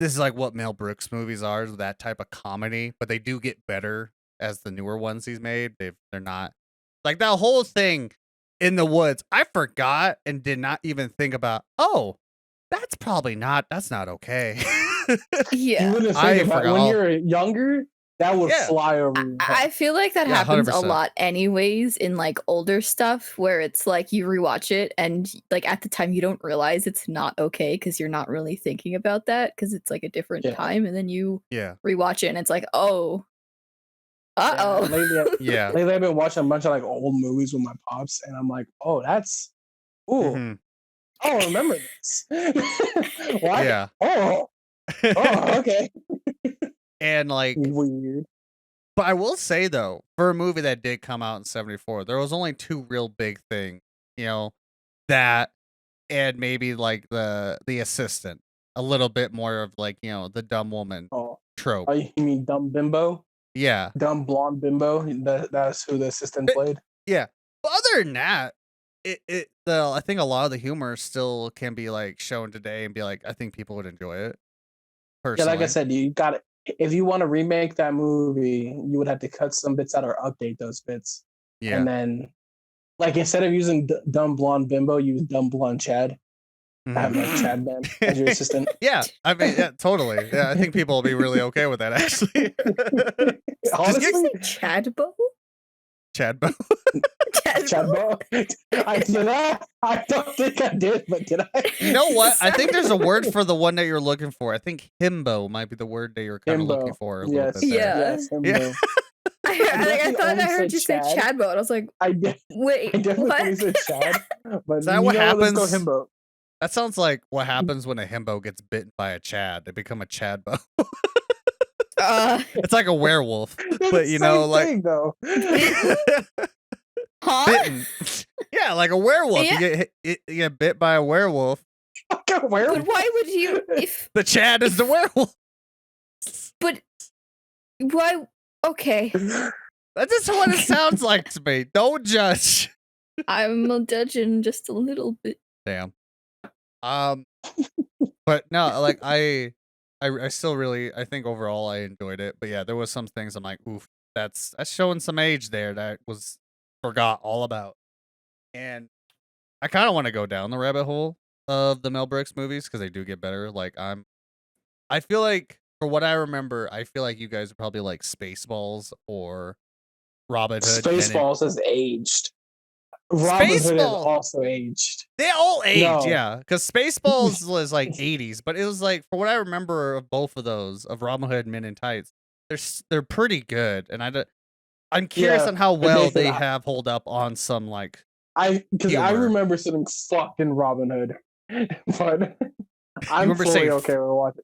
this is like what Mel Brooks movies are, that type of comedy, but they do get better as the newer ones he's made. They're not like that whole thing in the woods. I forgot and did not even think about, oh, that's not okay. Yeah. You wouldn't think about when you're younger, that would fly over your head. I feel like that happens 100%. a lot anyways in like older stuff where it's like you rewatch it and like at the time you don't realize it's not okay because you're not really thinking about that because it's like a different time, and then you rewatch it and it's like, oh, Lately I've been watching a bunch of like old movies with my pops, and I'm like, oh, that's I remember this. What? Yeah. Oh, okay. And like weird. But I will say though, for a movie that did come out in 74, there was only 2 real big things, that and maybe like the assistant. A little bit more of like, the dumb woman trope. Oh, you mean dumb bimbo? Yeah. Dumb blonde bimbo. That's who the assistant played. Yeah. But other than that, I think a lot of the humor still can be like shown today and be like, I think people would enjoy it. Personally. Yeah, like I said, you got it. If you want to remake that movie, you would have to cut some bits out or update those bits. Yeah. And then, like, instead of using dumb blonde bimbo, use dumb blonde Chad. Have like Chad Ben as your assistant. Yeah, I mean, yeah, totally. Yeah, I think people will be really okay with that. Actually, honestly, Chadbo. Chadbo. Chadbo. I don't think I did, but did I? You know what? I think there's a word for the one that you're looking for. I think himbo might be the word that you're kind of looking for. A little bit there. Yes, himbo. I thought I heard you say Chadbo, and I was like, wait, I definitely what? said Chad. But is that what happens? Let's go himbo. That sounds like what happens when a himbo gets bitten by a Chad. They become a Chadbo. It's like a werewolf, They're but the you know, same like thing, though. huh? bitten. Yeah, like a werewolf. Yeah. You get bit by a werewolf. Like a werewolf. But why would you? If The Chad is the werewolf. but why? Okay, That's just what it sounds like to me. Don't judge. I'm judging just a little bit. Damn. But no, like I still really, I think overall I enjoyed it. But yeah, there was some things I'm like, oof, that's showing some age there that was forgot all about. And I kind of want to go down the rabbit hole of the Mel Brooks movies because they do get better. Like I feel like for what I remember, I feel like you guys are probably like Spaceballs or Robin Hood. Spaceballs has aged. Robin Hood has Spaceballs! also aged. They all age, No. yeah. Because Spaceballs was like 80s, but it was like for what I remember of both of those, of Robin Hood and Men in Tights, they're pretty good. And I'm curious Yeah, on how but well Nathan, they have hold up on some like because I humor. remember something fucked in Robin Hood, but I'm remember fully saying okay with watching.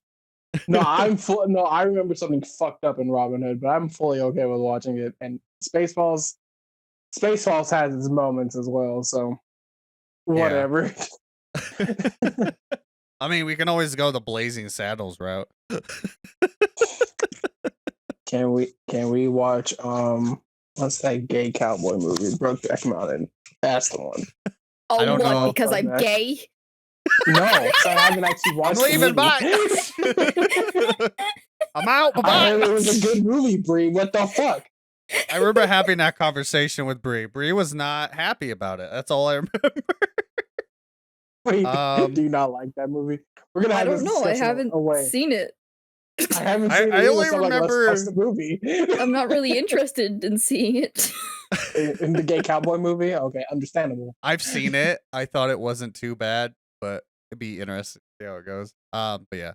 No, I remember something fucked up in Robin Hood, but I'm fully okay with watching it. And Spaceballs has its moments as well, so whatever. I mean, we can always go the Blazing Saddles route. Can we watch what's that gay cowboy movie? Brokeback Mountain. That's the one. Oh, I don't what? know. Because I'm Fuck that. gay. No, so I haven't actually watched I'm leaving. the movie. Bye. I'm out. I Bye. heard it was a good movie, Bree. What the fuck? I remember having that conversation with Bree. Bree was not happy about it. That's all I remember. Wait, Um, do you not like that movie? We're gonna I have don't this know. I discussion haven't away. seen it. I haven't I seen it. only Either, so I'm like, remember- let's watch the movie. I'm not really interested in seeing it. In the gay cowboy movie? Okay, understandable. I've seen it. I thought it wasn't too bad, but it'd be interesting to see how it goes. But yeah.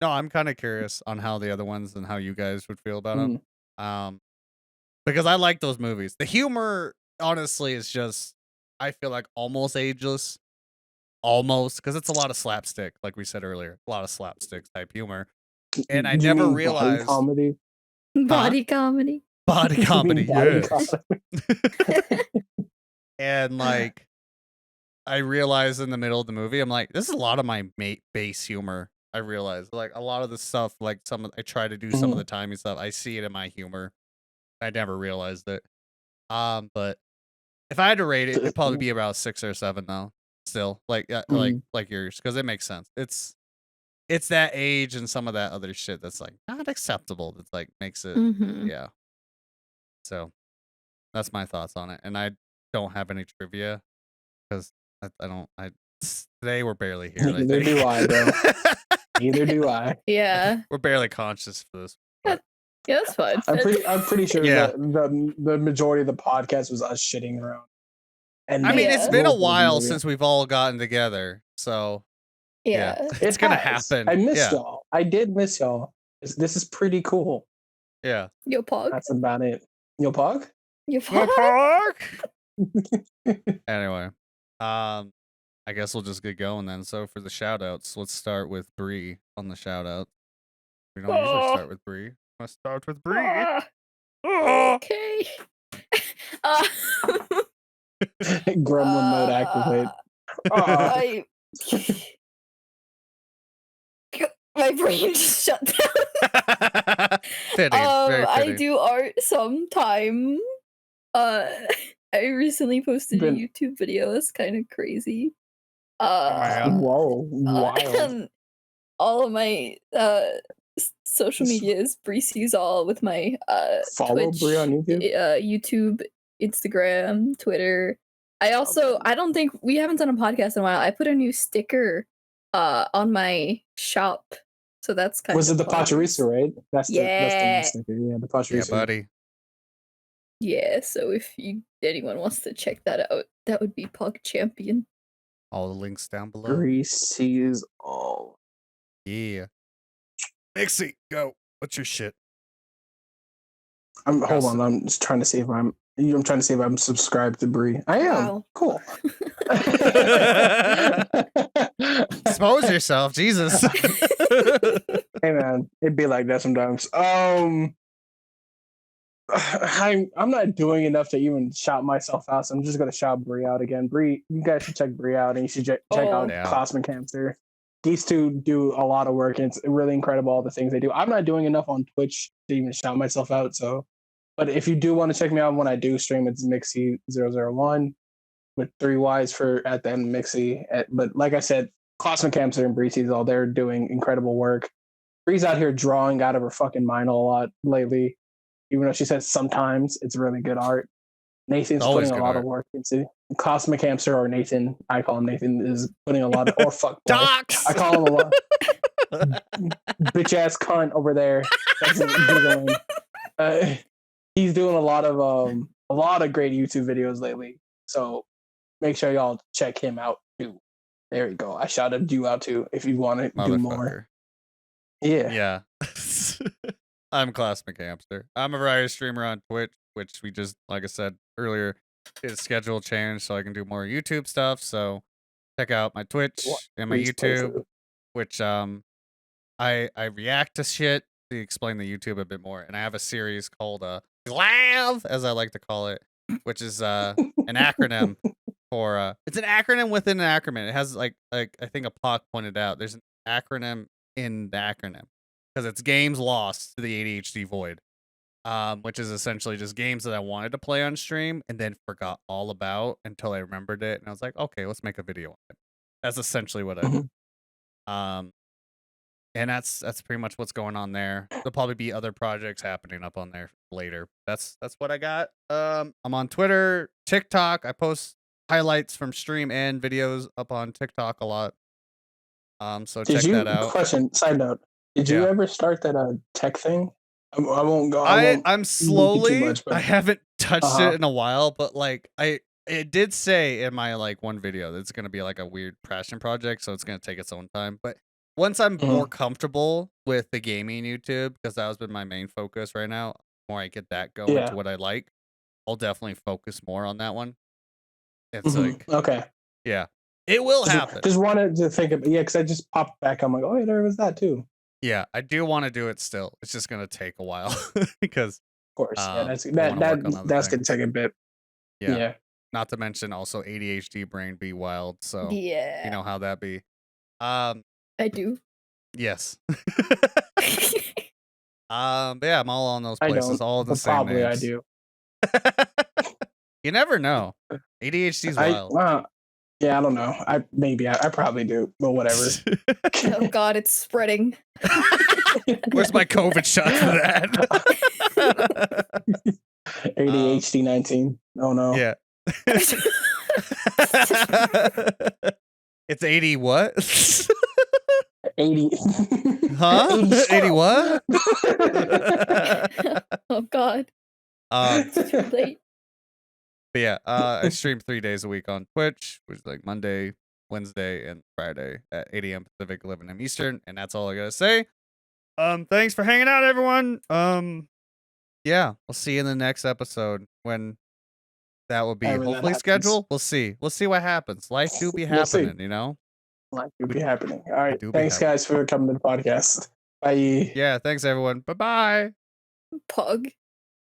No, I'm kind of curious on how the other ones and how you guys would feel about them. Because I like those movies. The humor, honestly, is just, I feel like almost ageless. Almost, because it's a lot of slapstick, like we said earlier. A lot of slapstick type humor. And I You never mean realized. body comedy. Body comedy. Body You comedy, mean body yes. comedy. And like, I realized in the middle of the movie, I'm like, this is a lot of my base humor. I realized like a lot of the stuff, like I try to do some of the timing stuff. I see it in my humor. I never realized it. But if I had to rate it, it'd probably be about 6 or 7 now. Still, like yours, because it makes sense. It's that age and some of that other shit that's like not acceptable. That's like makes it, yeah. So that's my thoughts on it, and I don't have any trivia because I don't. Today we're barely here. Neither do I, bro. Neither do I. Yeah. We're barely conscious for this. Yeah, that's fine. I'm pretty sure Yeah. the majority of the podcast was us shitting around. And I mean, Yeah. it's been a Wolf while movie. since we've all gotten together, so Yeah. it's gonna happen. I missed Yeah. y'all. I did miss y'all. This is pretty cool. Yeah. Yo, Pog. That's about it. Yo, Pog? Yo, Go Pog. Park. Anyway, I guess we'll just get going then. So for the shout outs, let's start with Bree on the shout out. We don't usually start with Bree. Let's start with Bree. Okay. Gremlin mode activate. I my brain just shut down. Fitting, very I fitting. do art sometime. I recently posted a Been- YouTube video. It's kind of crazy. man. Whoa, wild. And all of my social media is BreeCeesAll with my Follow Twitch, Bree on YouTube? YouTube, Instagram, Twitter. I don't think we haven't done a podcast in a while. I put a new sticker on my shop. So that's kind Was of it the fun. Pachorisa, right? That's the Yeah. new sticker. Yeah, the Yeah, Pachorisa. buddy. Yeah, so if anyone wants to check that out, that would be Pug Champion. All the links down below. BreeCeesAll. Yeah. Mixeyyy, go. What's your shit? Hold on. I'm just trying to see if I'm trying to see if I'm subscribed to Bree. I am. Wow. Cool. Expose yourself, Jesus. Hey man, man. It'd be like that sometimes. I'm not doing enough to even shout myself out, so I'm just gonna shout Bree out again. Bree, you guys should check Bree out, and you should check out Yeah. Klaus McHamster. These two do a lot of work, and it's really incredible all the things they do. I'm not doing enough on Twitch to even shout myself out, so. But if you do want to check me out when I do stream, it's Mixeyyy001 with 3 Ys for at the end of Mixeyyy. But like I said, Klaus McHamster and BreeCeesAll, they're doing incredible work. Bree's out here drawing out of her fucking mind a lot lately. Even though she says sometimes it's really good art. Nathan's Always putting a good lot art. of work into. Klaus McHamster or Nathan, I call him Nathan, is putting a lot of or fuck boy. Docs. I call him a lot. Bitch ass cunt over there. That's giggling. He's doing a lot of great YouTube videos lately. So make sure y'all check him out too. There you go. I shouted you out too if you want to do more. Yeah. I'm Klaus McHamster. I'm a variety streamer on Twitch, which we just, like I said earlier, is schedule change so I can do more YouTube stuff. So check out my Twitch and my YouTube, which I react to shit to explain the YouTube a bit more. And I have a series called GLAV, as I like to call it, which is an acronym for it's an acronym within an acronym. It has like I think a Pac pointed out, there's an acronym in the acronym. Because it's games lost to the ADHD void, which is essentially just games that I wanted to play on stream and then forgot all about until I remembered it, and I was like, okay, let's make a video on it. That's essentially what I did. And that's pretty much what's going on there. There'll probably be other projects happening up on there later. That's what I got. I'm on Twitter, TikTok. I post highlights from stream and videos up on TikTok a lot. So check that out. Question, side note. Did you ever start that tech thing? I won't go. I'm slowly. Too much, but... I haven't touched it in a while, but like it did say in my like one video that it's gonna be like a weird passion project, so it's gonna take its own time. But once I'm more comfortable with the gaming YouTube, because that has been my main focus right now, the more I get that going to what I like, I'll definitely focus more on that one. It's like okay, yeah, it will happen. Just wanted to think of because I just popped back. I'm like, oh yeah, there was that too. Yeah, I do want to do it still. It's just gonna take a while because, of course, that's gonna take a bit. Yeah. Not to mention also ADHD brain be wild. So yeah, you know how that be. I do. Yes. But yeah, I'm all on those places. All the same probably names. I do. You never know. ADHD's wild. Yeah, I don't know. I probably do, but whatever. Oh God, it's spreading. Where's my COVID shot for that? ADHD 19. Oh no. Yeah. It's 80 what? 80. Huh? 80 what? Oh God. It's too late. But yeah, I stream 3 days a week on Twitch, which is like Monday, Wednesday, and Friday at 8 a.m. Pacific, 11 a.m. Eastern, and that's all I gotta say. Thanks for hanging out, everyone. Yeah, we'll see you in the next episode when that will be hopefully scheduled. We'll see. We'll see what happens. Life do be happening, you know? Life do be happening. All right. Thanks, guys, for coming to the podcast. Bye. Yeah, thanks, everyone. Bye-bye. Pug.